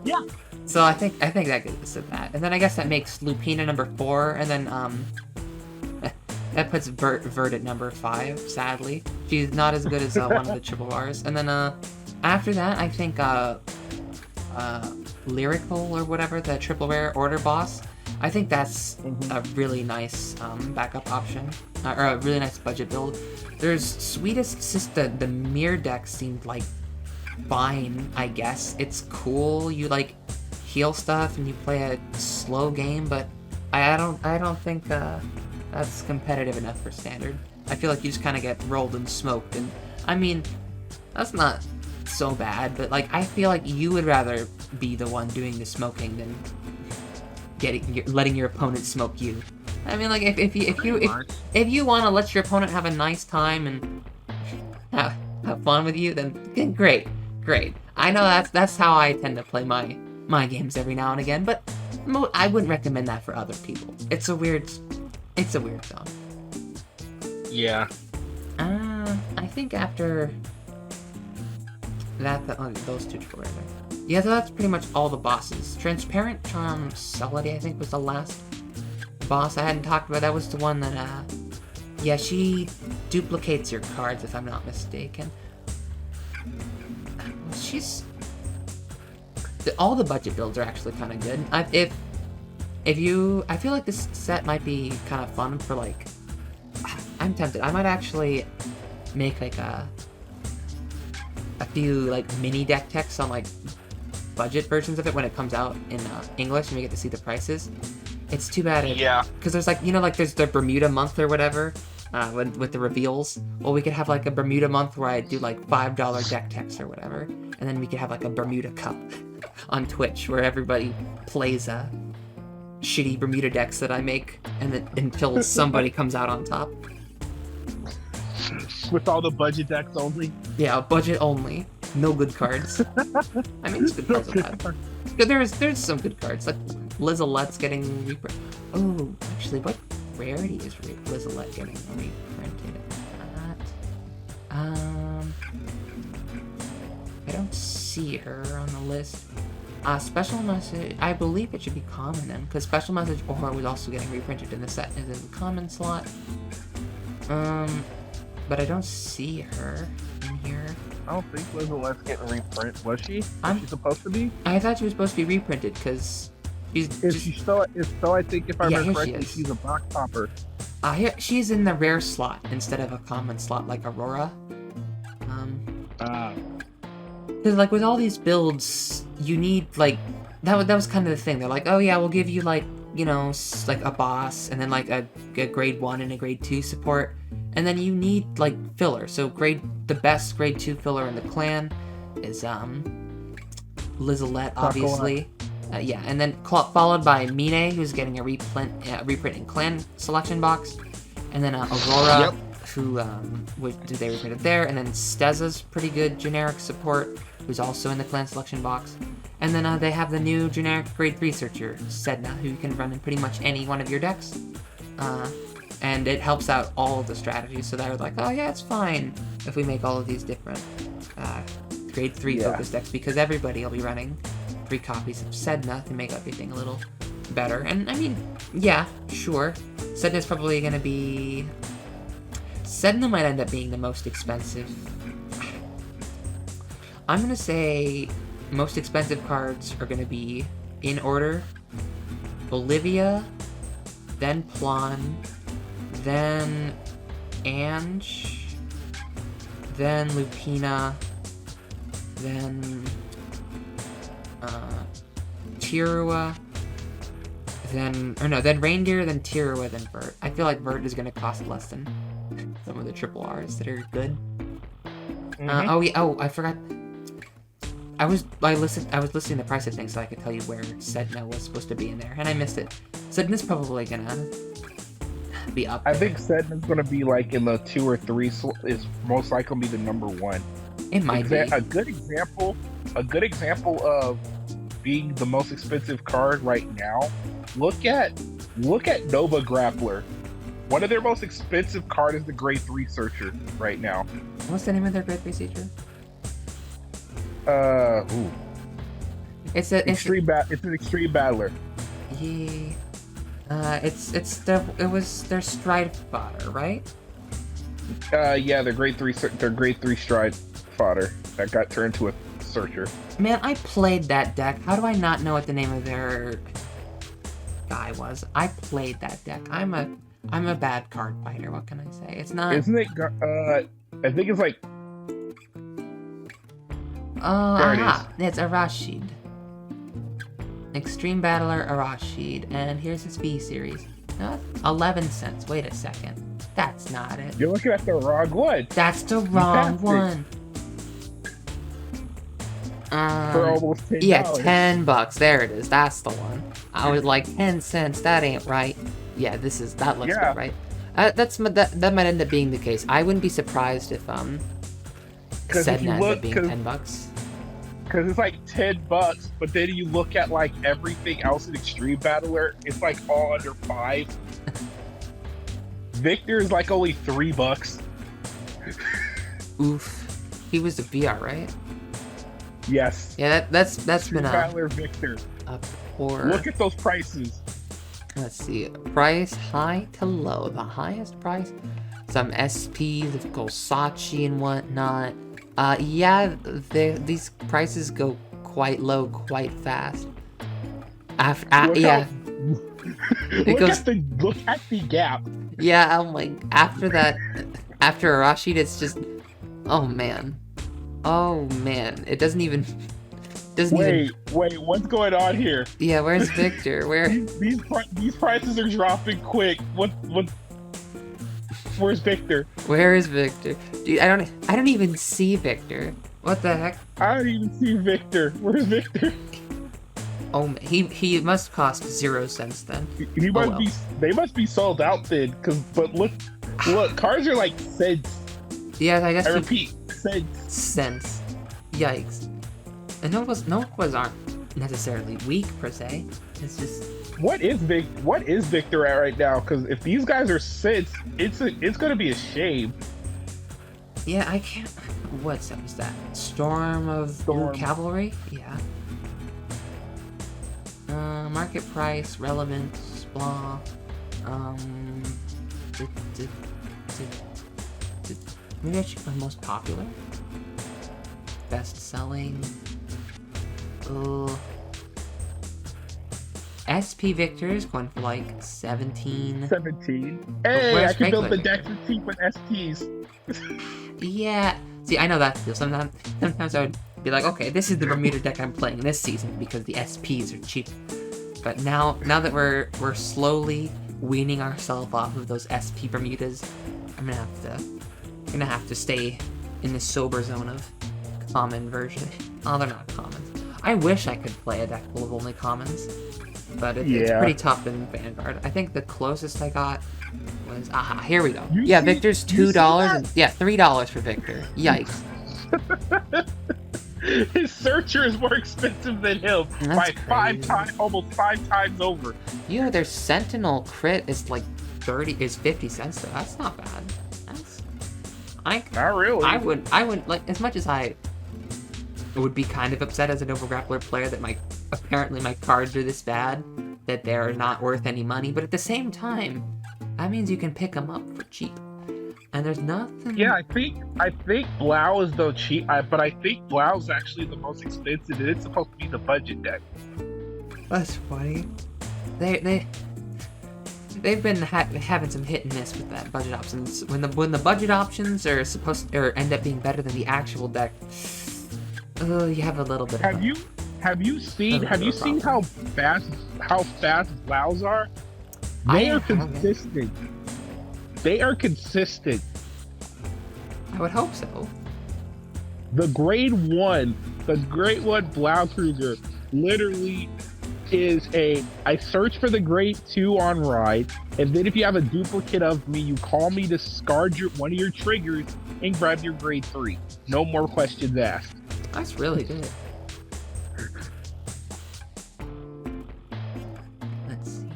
Yeah. So I think that goes with that, and then I guess that makes Lupina number 4, and then that puts Vert at number 5. Sadly, she's not as good as one of the triple bars. And then after that, I think Lyrical or whatever, the triple rare order boss. I think that's a really nice backup option, or a really nice budget build. There's Sweetest, the mirror deck seemed like fine, I guess. It's cool. You like heal stuff and you play a slow game, but I don't think that's competitive enough for standard. I feel like you just kind of get rolled and smoked, and I mean, that's not so bad, but like I feel like you would rather be the one doing the smoking than letting your opponent smoke you. I mean, like if you want to let your opponent have a nice time and have fun with you, then great. I know that's how I tend to play my games every now and again, but I wouldn't recommend that for other people. It's a weird zone. Yeah. I think after that, those two were there. Yeah, so that's pretty much all the bosses. Transparent Charm Celeste, I think, was the last boss I hadn't talked about. That was the one that, she duplicates your cards, if I'm not mistaken. all the budget builds are actually kind of good. I feel like this set might be kind of fun for like. I'm tempted. I might actually make like a few like mini deck techs on like budget versions of it when it comes out in English and we get to see the prices. It's too bad. Because there's like, like there's the Bermooda month or whatever with the reveals. Well, we could have like a Bermooda month where I do like $5 deck techs or whatever. And then we could have like a Bermooda Cup on Twitch where everybody plays shitty Bermooda decks that I make and then until somebody comes out on top. With all the budget decks only? Yeah, budget only. No good cards. I mean, there's good cards on that. There's some good cards. Like, Lizolette's getting reprinted. Oh, actually, what rarity is Lizolette getting reprinted at? I don't see her on the list. Special message, I believe it should be common then, because special message or was also getting reprinted in the set is in the common slot. But I don't see her in here. I don't think Lizolette's getting reprint. Was she? Was she supposed to be? I thought she was supposed to be reprinted because she's still. I think if I remember correctly, she's a box topper. Here she's in the rare slot instead of a common slot like Aurora. Because like with all these builds, you need like that was kind of the thing. They're like, oh yeah, we'll give you like like a boss and then like a grade 1 and a grade 2 support, and then you need like filler. So the best grade 2 filler in the clan is Lizolette, obviously. Yeah, and then followed by Mine, who's getting a reprint in clan selection box, and then Aurora, who they reprinted there, and then Steza's pretty good generic support, who's also in the clan selection box. And then they have the new generic grade 3 searcher, Sedna, who you can run in pretty much any one of your decks. And it helps out all of the strategies, so they're like, oh yeah, it's fine if we make all of these different grade 3 focus decks, because everybody will be running 3 copies of Sedna to make everything a little better. And I mean, yeah, sure. Sedna's probably going to be... Sedna might end up being the most expensive. I'm going to say most expensive cards are going to be, in order, Bolivia, then Plan, then Ange, then Lupina, then Tirua, then Reindeer, then Tirua, then Vert. I feel like Vert is going to cost less than some of the triple R's that are good. I forgot. I was listening to price of things so I could tell you where Sedna was supposed to be in there, and I missed it. Sedna's probably gonna be up there. I think Sedna's gonna be like in the 2 or 3 is most likely be the number 1. It might be a good example of being the most expensive card right now. Look at Nova Grappler. One of their most expensive card is the grade 3 searcher right now. What's the name of their grade 3 searcher? It's an extreme battler. Yeah. It was their stride fodder, right? Yeah, their grade 3 stride fodder that got turned to a searcher. Man, I played that deck. How do I not know what the name of their guy was? I played that deck. I'm a bad card fighter. What can I say? It's not. Isn't it? I think it's like. It's Arashid. Extreme Battler Arashid, and here's his V series. 11 cents. Wait a second. That's not it. You're looking at the wrong one. That's the wrong one. For almost $10. Yeah, $10. There it is. That's the one. I was like 10 cents. That ain't right. Yeah, that looks good, right? That might end up being the case. I wouldn't be surprised if Sedna ends up being $10. Because it's like $10, but then you look at like everything else in Extreme Battler, it's like all under 5. Victor is like only $3. Oof. He was the VR, right? Yes. Yeah, that's Extreme been Battler Victor. A poor. Look at those prices. Let's see. Price high to low. The highest price. Some SP, the Golsachi and whatnot. Yeah, these prices go quite low, quite fast. After, Look yeah. Look at the gap. Yeah, I'm like, after that, after Arashid, it's just, oh man, it doesn't even, Wait, what's going on here? Yeah, where's Victor? Where? These prices are dropping quick. Where's Victor? Where is Victor? Dude, I don't even see Victor. What the heck? I don't even see Victor. Where's Victor? Oh, he must cost 0 cents then. He must be. They must be sold out then. But look, cars are like cents. Yeah, I guess. I repeat, cents. Cents. Yikes. And Novas aren't necessarily weak per se. It's just. What is Victor at right now? Because if these guys are cents, it's gonna be a shame. Yeah, I can't. What stuff is that? Storm of Cavalry? Yeah. Market price, relevance, blah. Maybe I should go most popular? Best selling. SP Victor is going for like 17. 17. Hey, I can build the decks with cheap with SPs. Yeah. See, I know that feel. Sometimes I would be like, okay, this is the Bermooda deck I'm playing this season because the SPs are cheap. But now that we're slowly weaning ourselves off of those SP Bermudas, I'm gonna have to stay in the sober zone of common version. Oh, they're not commons. I wish I could play a deck full of only commons, but it's pretty tough in Vanguard. I think the closest I got was here we go. Victor's $2 and $3 for Victor. Yikes. His searcher is more expensive than him by almost 5 times over. Their Sentinel crit is like 50 cents though. That's not bad. Not really. I would like, as much as I would be kind of upset as a Nova Grappler player that apparently my cards are this bad that they're not worth any money, but at the same time, that means you can pick them up for cheap. And there's nothing. Yeah, I think Blau is though cheap, but I think Blau is actually the most expensive, and it's supposed to be the budget deck. That's funny. They've been having some hit and miss with that budget options. When the budget options are end up being better than the actual deck, you have a little bit. Have you seen how fast Blaus are? They are consistent. They are consistent. I would hope so. The grade 1 Blau Kruger literally is I search for the grade 2 on ride, and then if you have a duplicate of me, you call me to discard one of your triggers and grab your grade 3. No more questions asked. That's really good. Let's see.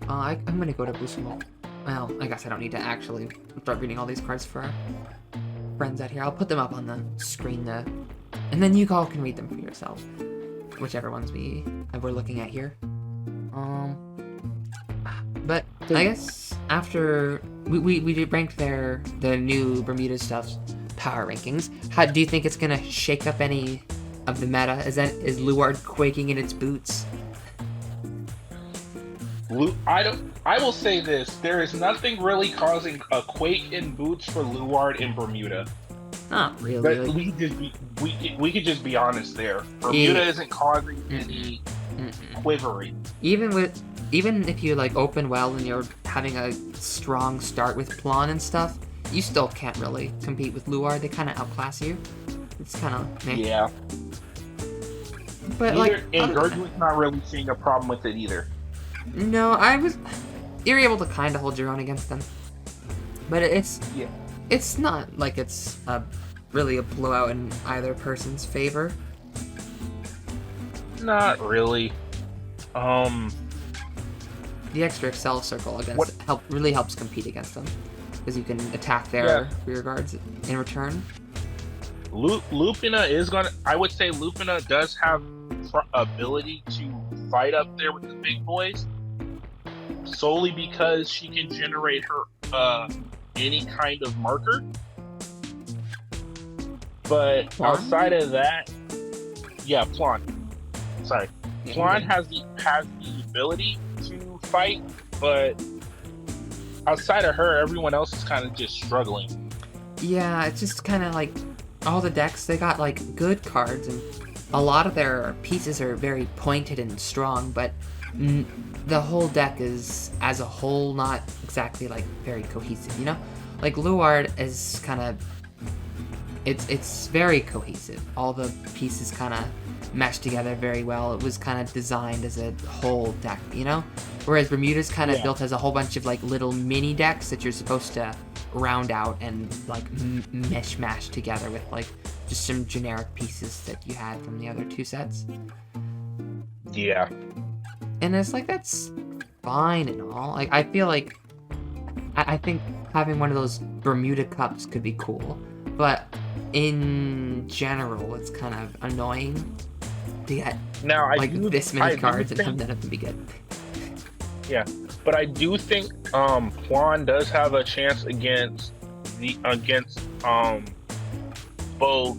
I'm gonna go to Boogaloo. Well, I guess I don't need to actually start reading all these cards for our friends out here. I'll put them up on the screen, and then you all can read them for yourself. Whichever ones we're looking at here. But I guess after we ranked the new Bermuda stuff's power rankings, how do you think it's gonna shake up any of the meta? Is Luard quaking in its boots? I will say this: there is nothing really causing a quake in boots for Luard in Bermuda. Not really. But we could just be honest there. Bermuda isn't causing any quivering. Even if you open well and you're having a strong start with Plan and stuff, you still can't really compete with Luard. They kind of outclass you. It's kind of yeah. But and Gurgly's not really seeing a problem with it either. No, you're able to kind of hold your own against them, but it's not like it's really a blowout in either person's favor. Not really. The extra Excel circle really helps compete against them, because you can attack their rear guards in return. Lupina is gonna. I would say Lupina does have ability to fight up there with the big boys, solely because she can generate her any kind of marker. But outside of that, Yeah, Plan. Sorry. Plan has the ability to fight, but outside of her, everyone else is kind of just struggling. Yeah, it's just kind of like all the decks, they got like good cards, and a lot of their pieces are very pointed and strong, but the whole deck is, as a whole, not exactly like very cohesive, you know? Like Luard is kind of, it's very cohesive. All the pieces kind of mesh together very well. It was kind of designed as a whole deck, you know? Whereas Bermuda's kind of built as a whole bunch of like little mini decks that you're supposed to round out and like mash together with like just some generic pieces that you had from the other two sets. Yeah. And it's like, that's fine and all. Like, I feel like I think having one of those Bermuda cups could be cool, but in general, it's kind of annoying to get this many cards and have none of them be good. Yeah, but I do think Juan does have a chance against both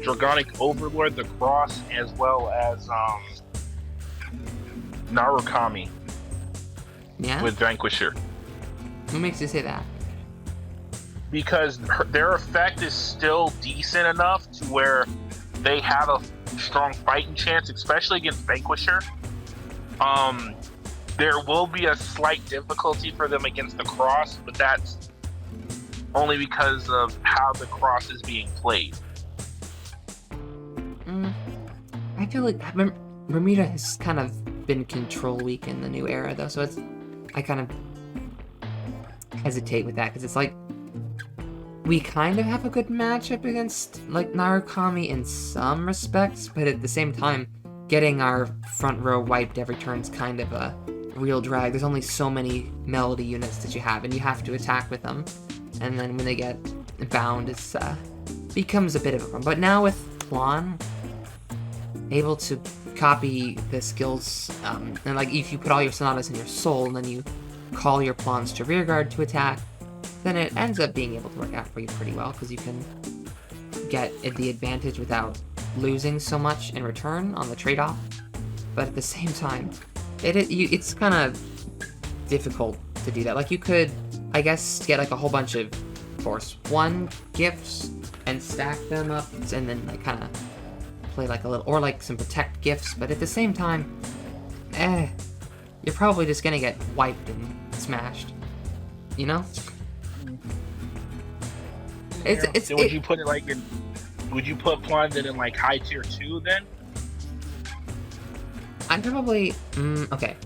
Dragonic Overlord, the Cross, as well as Narukami. Yeah. With Vanquisher. What makes you say that? Because their effect is still decent enough to where they have a strong fighting chance, especially against Vanquisher. There will be a slight difficulty for them against the Cross, but that's only because of how the Cross is being played. I feel like Bermuda has kind of been control weak in the new era, though, so I kind of hesitate with that, because it's like, we kind of have a good matchup against like Narukami in some respects, but at the same time, getting our front row wiped every turn is kind of a real drag. There's only so many melody units that you have, and you have to attack with them, and then when they get bound, it's becomes a bit of a problem. But now with Plan able to copy the skills, and like if you put all your Sonatas in your soul, and then you call your Plans to rearguard to attack, then it ends up being able to work out for you pretty well, because you can get the advantage without losing so much in return on the trade-off. But at the same time, it's kind of difficult to do that. Like, you could, I guess, get like a whole bunch of Force 1 gifts and stack them up, and then like kind of play like a little, or like some Protect gifts, but at the same time, you're probably just gonna get wiped and smashed, you know? So would you put it like in? Would you put Plunge in like high tier 2 then? I'd probably okay.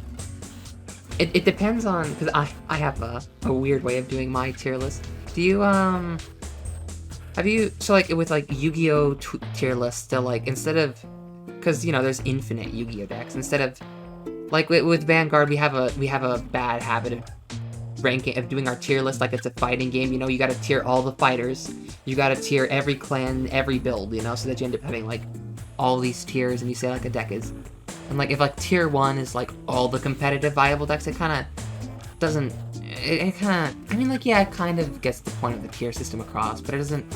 It depends on, because I have a weird way of doing my tier list. Do you have you, so like with like Yu-Gi-Oh tier list, still like instead of, because you know there's infinite Yu-Gi-Oh decks, instead of like with Vanguard we have a bad habit of ranking, of doing our tier list like it's a fighting game. You know, you got to tier all the fighters, you got to tier every clan, every build, you know, so that you end up having like all these tiers, and you say like a deck is, and like if like tier 1 is like all the competitive viable decks, it kind of doesn't, it kind of, I mean like yeah, it kind of gets the point of the tier system across, but it doesn't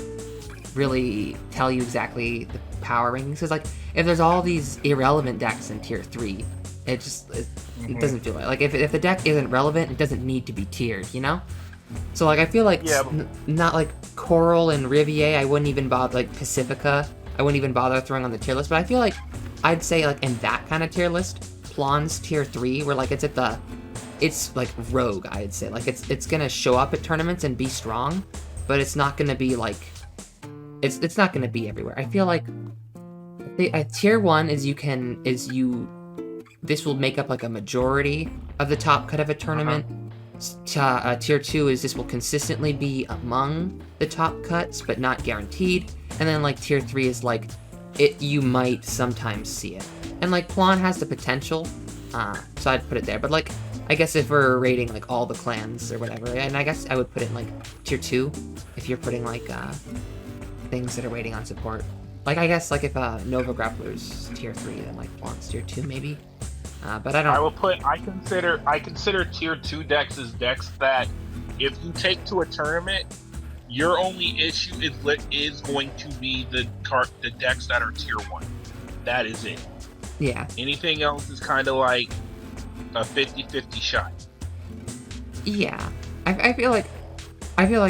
really tell you exactly the power rankings. Because like if there's all these irrelevant decks in tier 3, it just it doesn't feel like if the deck isn't relevant, it doesn't need to be tiered, you know? So like I feel like not like Coral and Rivier, I wouldn't even bother, like Pacifica, I wouldn't even bother throwing on the tier list. But I feel like I'd say like in that kind of tier list, Plan's tier 3, where like it's like rogue, I'd say. Like it's gonna show up at tournaments and be strong, but it's not gonna be like it's not gonna be everywhere. I feel like tier 1 this will make up like a majority of the top cut of a tournament. Tier 2 is this will consistently be among the top cuts, but not guaranteed. And then like tier 3 is like you might sometimes see it. And like Plan has the potential, so I'd put it there. But like I guess if we're rating like all the clans or whatever, and I guess I would put it in like tier 2 if you're putting like things that are waiting on support. Like I guess like if Nova Grappler's tier 3, then like Plan's tier 2 maybe. But I don't. I consider tier 2 decks as decks that if you take to a tournament, your only issue is going to be the decks that are tier 1. that is it. Yeah. Anything else is kind of like a 50-50 shot. Yeah. I feel like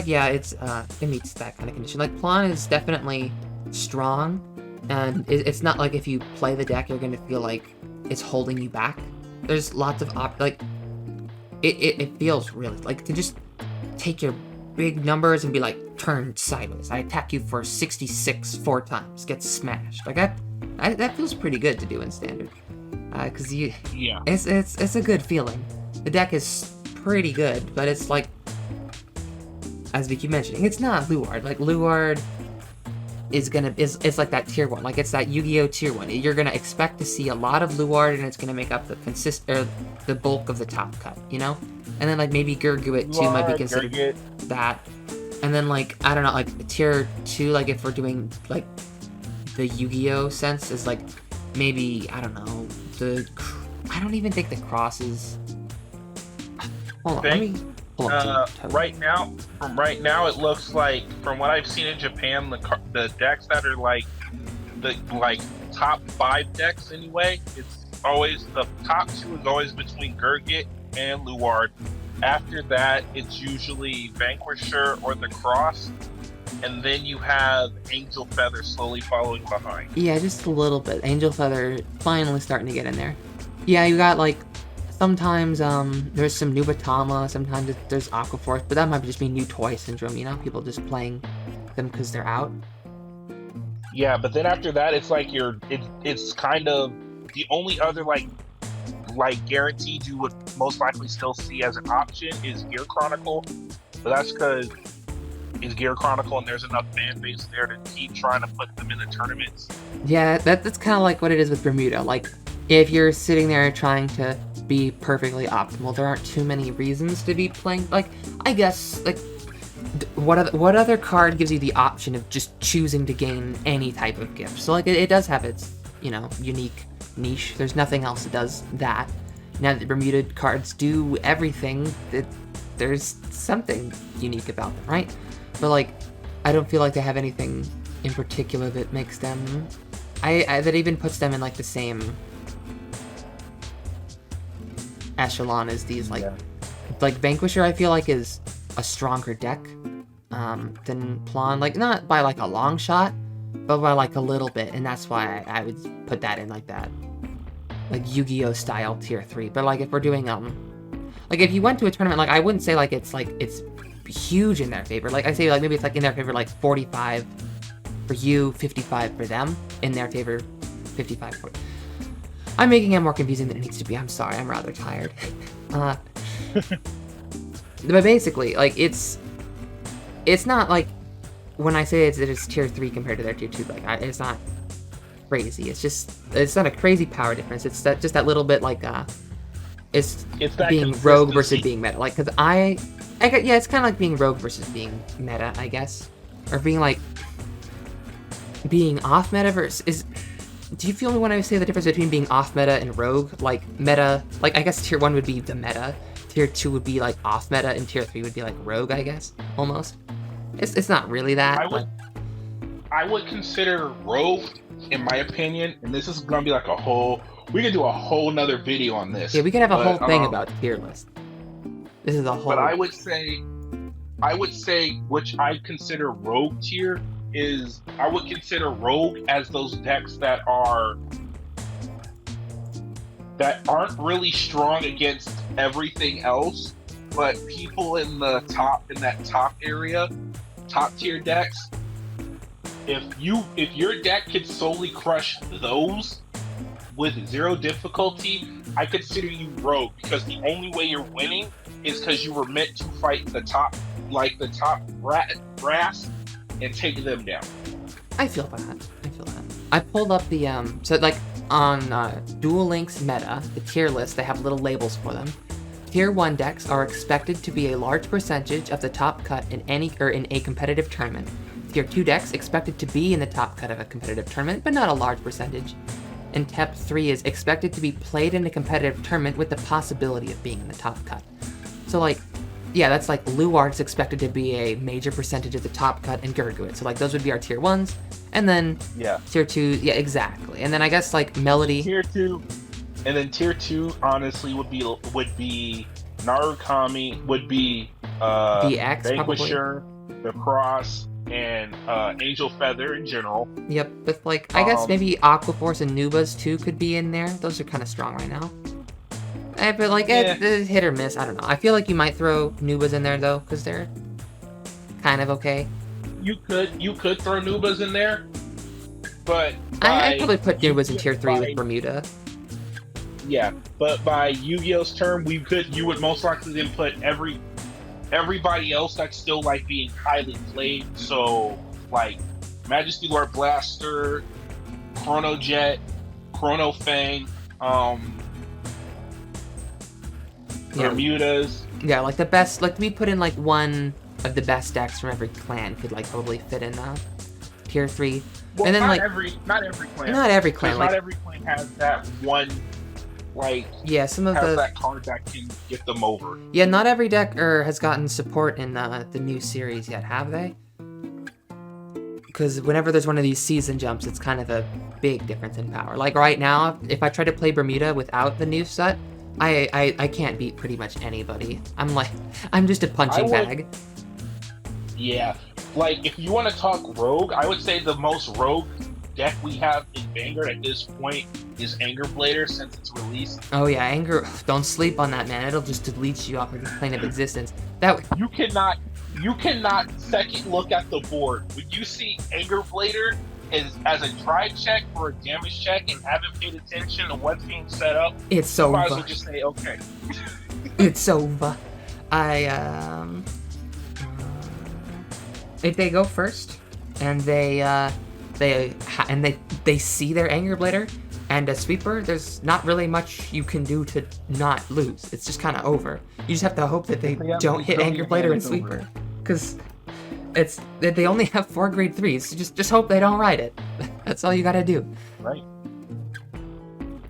yeah, it meets that kind of condition. Like Plan is definitely strong, and it's not like if you play the deck you're gonna feel like it's holding you back. There's lots of it feels really like to just take your big numbers and be like turned sideways. I attack you for 66 4 times, get smashed. Like that feels pretty good to do in standard. Cause it's a good feeling. The deck is pretty good, but it's like, as we keep mentioning, it's not Luard. Like Luard is like that tier 1. Like it's that Yu-Gi-Oh tier 1. You're gonna expect to see a lot of Luard, and it's gonna make up the bulk of the top cut, you know? And then like maybe Gurguit too might be considered that. And then like, I don't know, like tier 2, like if we're doing like the Yu-Gi-Oh sense, is like maybe, I don't know, I don't even think the cross is. Hold on, let me pull up right now, it looks like, from what I've seen in Japan, the decks that are like the top 5 decks anyway, it's always the top 2 is always between Gurguit and Luard. After that, it's usually Vanquisher or the Cross, and then you have Angel Feather slowly following behind. Yeah, just a little bit. Angel Feather finally starting to get in there. Yeah, you got like, sometimes there's some Nubatama, sometimes there's Aquaforce, but that might just be new toy syndrome, you know? People just playing them because they're out. Yeah, but then after that, it's like it's kind of the only other like guaranteed you would most likely still see as an option is Gear Chronicle, but that's because it's Gear Chronicle and there's enough fan base there to keep trying to put them in the tournaments. Yeah, that's kind of like what it is with Bermooda. Like, if you're sitting there trying to be perfectly optimal, there aren't too many reasons to be playing. Like, I guess, like, what other card gives you the option of just choosing to gain any type of gift? So, like, it does have its, you know, unique niche. There's nothing else that does that. Now that Bermuda cards do everything, there's something unique about them, right? But, like, I don't feel like they have anything in particular that makes them... that even puts them in, like, the same echelon as these, like... Yeah. Like, Vanquisher, I feel like, is a stronger deck than Plan. Like, not by, like, a long shot, but by, like, a little bit. And that's why I would put that in, like, that... like, Yu-Gi-Oh! Style tier 3. But, like, if we're doing, like, if you went to a tournament, like, I wouldn't say, like, it's huge in their favor. Like, I say, like, maybe it's, like, in their favor, like, 45 for you, 55 for them. In their favor, 55 for... I'm making it more confusing than it needs to be. I'm sorry, I'm rather tired. But basically, like, it's not, like, when I say it's tier 3 compared to their tier 2, like, it's not crazy. It's not a crazy power difference. It's just that little bit, like, it's being rogue versus being meta. Like, because yeah, it's kind of like being rogue versus being meta, I guess. Or being, like, being off meta versus... Do you feel me when I say the difference between being off meta and rogue? Like, meta... Like, I guess tier 1 would be the meta. Tier 2 would be, like, off meta. And tier 3 would be, like, rogue, I guess. Almost. It's not really that. I would consider rogue, in my opinion, and this is going to be, like, we could do a whole nother video on this. Yeah, we could have a whole thing about tier list. This is a whole... But I would say, which I consider rogue tier, is I would consider rogue as those decks that aren't really strong against everything else, but people in that top area, top tier decks, if your deck could solely crush those with 0 difficulty, I consider you rogue, because the only way you're winning is because you were meant to fight the top brass and take them down. I feel that. I pulled up the so, like, on Duel Links meta, the tier list, they have little labels for them. Tier 1 decks are expected to be a large percentage of the top cut in a competitive tournament. Tier 2 decks expected to be in the top cut of a competitive tournament, but not a large percentage. And Tep 3 is expected to be played in a competitive tournament with the possibility of being in the top cut. So, like, Yeah, that's like Luart's expected to be a major percentage of the top cut and Gurguit. So like those would be our tier 1s. And then tier 2, yeah, exactly. And then I guess like Melody. Tier 2, and then tier 2 honestly would be Narukami, would be VX Vanquisher, the Cross, and Angel Feather in general. Yep, with like I guess maybe Aquaforce and Nubas too could be in there. Those are kind of strong right now. But like it's hit or miss. I don't know. I feel like you might throw Nubas in there though, because they're kind of okay. You could throw Nubas in there, but I'd probably put Nubas in tier 3 with Bermooda. Yeah, but by Yu-Gi-Oh's term, you would most likely then put everybody else that's still like being highly played. So like Majesty Lord Blaster, Chrono Jet, Chrono Fang, Bermudas. Yeah, like the best. Like we put in like one of the best decks from every clan could like probably fit in tier 3. Well, and then not like every clan. Not every clan. Like, not every clan has that one. Like some of that card that can get them over. Yeah, not every deck has gotten support in the new series yet, have they? Because whenever there's one of these season jumps, it's kind of a big difference in power. Like right now, if I try to play Bermuda without the new set, I can't beat pretty much anybody. I'm just a punching bag. Yeah, like if you want to talk rogue, I would say the most rogue deck we have in Vanguard at this point is Anger Blader since it's released. Oh yeah, Anger. Don't sleep on that, man. It'll just delete you off of the plane of existence. You cannot second look at the board. When you see Anger Blader as a try check or a damage check and haven't paid attention to what's being set up, it's you over. might as well just say okay. It's over. If they go first and they see their Anger Blader and a Sweeper, there's not really much you can do to not lose. It's just kind of over. You just have to hope that they don't hit Anger Blader and Sweeper, because they only have 4 grade 3s. So just hope they don't ride it. That's all you gotta do. Right.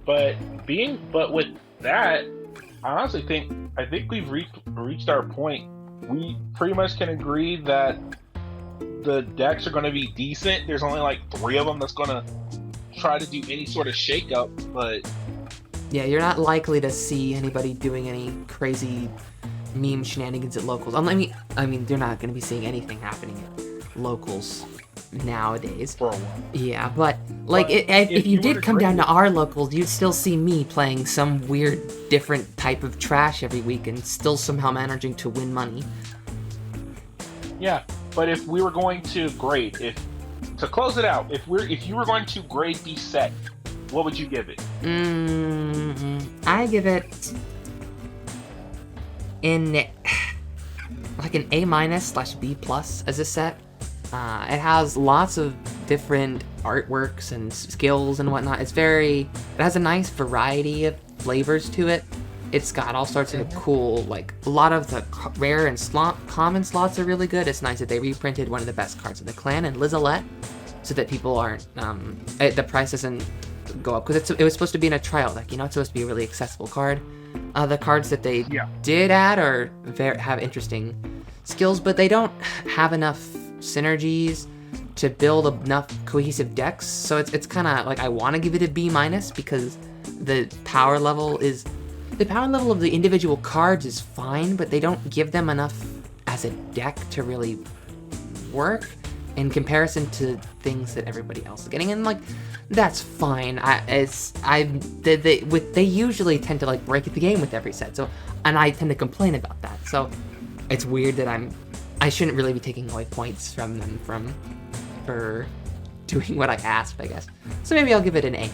But with that, I honestly think we've reached our point. We pretty much can agree that the decks are going to be decent. There's only like 3 of them that's going to try to do any sort of shake-up, but yeah, you're not likely to see anybody doing any crazy meme shenanigans at locals. I mean, they're not going to be seeing anything happening at locals nowadays. For a while. Yeah, but like if you did come down to our locals, you'd still see me playing some weird, different type of trash every week and still somehow managing to win money. Yeah, but if we were going to grade, to close it out, if you were going to grade the set, what would you give it? I give it like an A-/B+ as a set. It has lots of different artworks and skills and whatnot. It has a nice variety of flavors to it. It's got all sorts of cool, like, a lot of the rare and common slots are really good. It's nice that they reprinted one of the best cards of the clan in Lizalette, so that people aren't, the price doesn't go up, because it was supposed to be in a trial deck, it's supposed to be a really accessible card. The cards that they did add have interesting skills, but they don't have enough synergies to build enough cohesive decks, so it's kind of like I want to give it a B- because the power level of the individual cards is fine, but they don't give them enough as a deck to really work in comparison to things that everybody else is getting, and like that's fine. They usually tend to like break the game with every set, and I tend to complain about that. So it's weird that I shouldn't really be taking away points from them for doing what I asked, I guess. So maybe I'll give it an A-.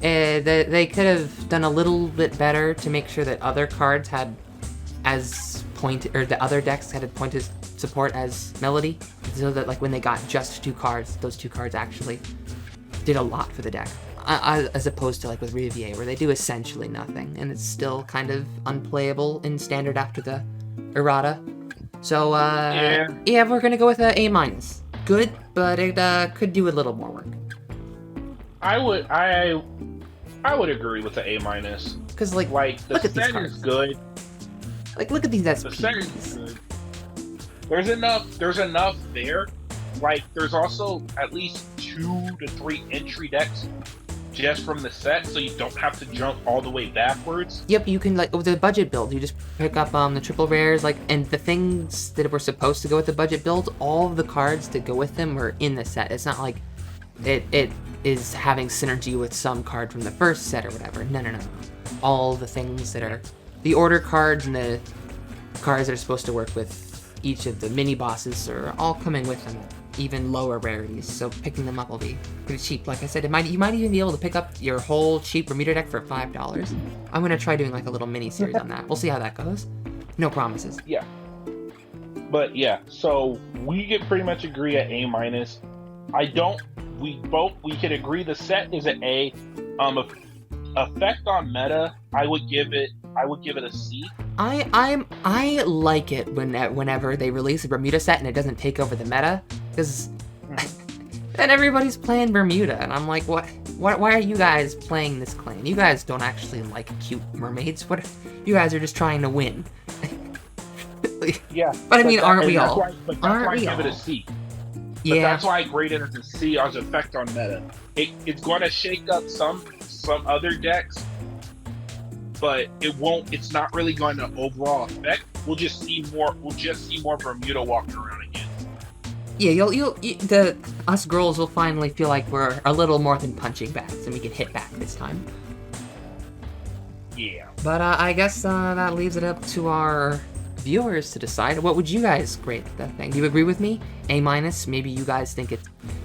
They could have done a little bit better to make sure that other cards had the other decks had pointed support as Melody, so that like when they got just 2 cards, those 2 cards actually did a lot for the deck, as opposed to like with Riviere, where they do essentially nothing, and it's still kind of unplayable in standard after the errata. So yeah, we're gonna go with a A-. Good, but it could do a little more work. I would agree with the A-, because like the look at these set cards. is good. Like, look at these The set is SPs. good. There's enough there. Like, there's also at least 2 to 3 entry decks just from the set, so you don't have to jump all the way backwards. Yep, you can, like, with the budget build, you just pick up the triple rares, like, and the things that were supposed to go with the budget build, all of the cards to go with them were in the set. It's not like it is having synergy with some card from the first set or whatever. No. All the things that are the order cards and the cards that are supposed to work with each of the mini bosses are all coming with them, even lower rarities. So picking them up will be pretty cheap. Like I said, you might even be able to pick up your whole cheap Bermooda deck for $5. I'm gonna try doing like a little mini series on that. We'll see how that goes. No promises. Yeah. But yeah, so we could pretty much agree at A-. We could agree the set is an A. Effect on meta, I would give it a C. I like it whenever they release a Bermuda set and it doesn't take over the meta, because then everybody's playing Bermuda, and I'm like, what? Why are you guys playing this clan? You guys don't actually like cute mermaids. What? You guys are just trying to win. Yeah, but I mean, aren't we all? That's why I give it a C. But Yeah, that's why I grade it as a C as effect on meta. It's going to shake up some other decks, but it won't. It's not really going to overall affect. We'll just see more Bermuda walking around again. Yeah, us girls will finally feel like we're a little more than punching bags, and we can hit back this time. Yeah. But I guess that leaves it up to our viewers to decide. What would you guys grade that thing? Do you agree with me? A-? Maybe you guys think it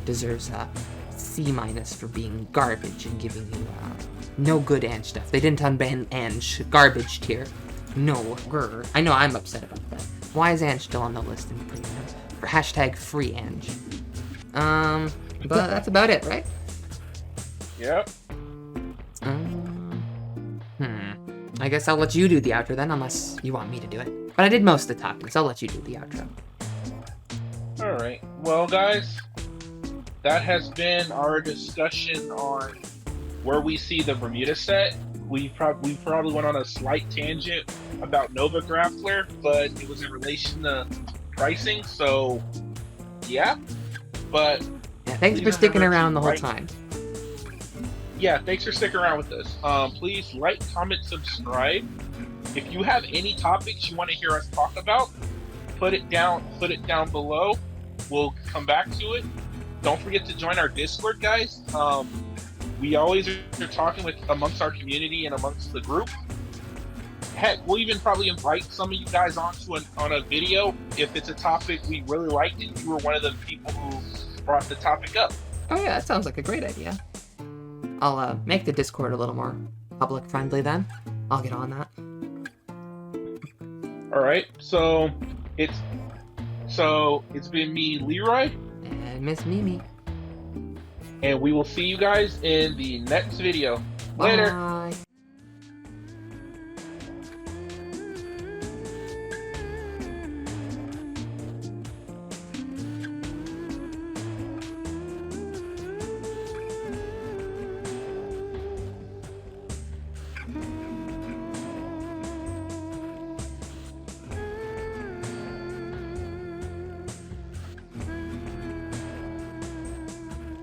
deserves a C- for being garbage and giving you no good Ange stuff. They didn't unban Ange. Garbage tier. No. Grr. I know I'm upset about that. Why is Ange still on the list in premium? For hashtag free Ange. But that's about it, right? Yep. I guess I'll let you do the outro then, unless you want me to do it. But I did most of the talking, so I'll let you do the outro. Alright. Well, guys, that has been our discussion on where we see the Bermuda set. We probably went on a slight tangent about Nova Grappler, but it was in relation to pricing, so yeah. But yeah, thanks for sticking around the whole time. Yeah, thanks for sticking around with us. Please like, comment, subscribe. If you have any topics you want to hear us talk about, put it down below. We'll come back to it. Don't forget to join our Discord, guys. We always are talking amongst our community and amongst the group. Heck, we'll even probably invite some of you guys on a video if it's a topic we really liked and you were one of the people who brought the topic up. Oh yeah, that sounds like a great idea. I'll make the Discord a little more public friendly then. I'll get on that. Alright, so it's been me, Leroy. And Miss Mimi. And we will see you guys in the next video. Later. Bye.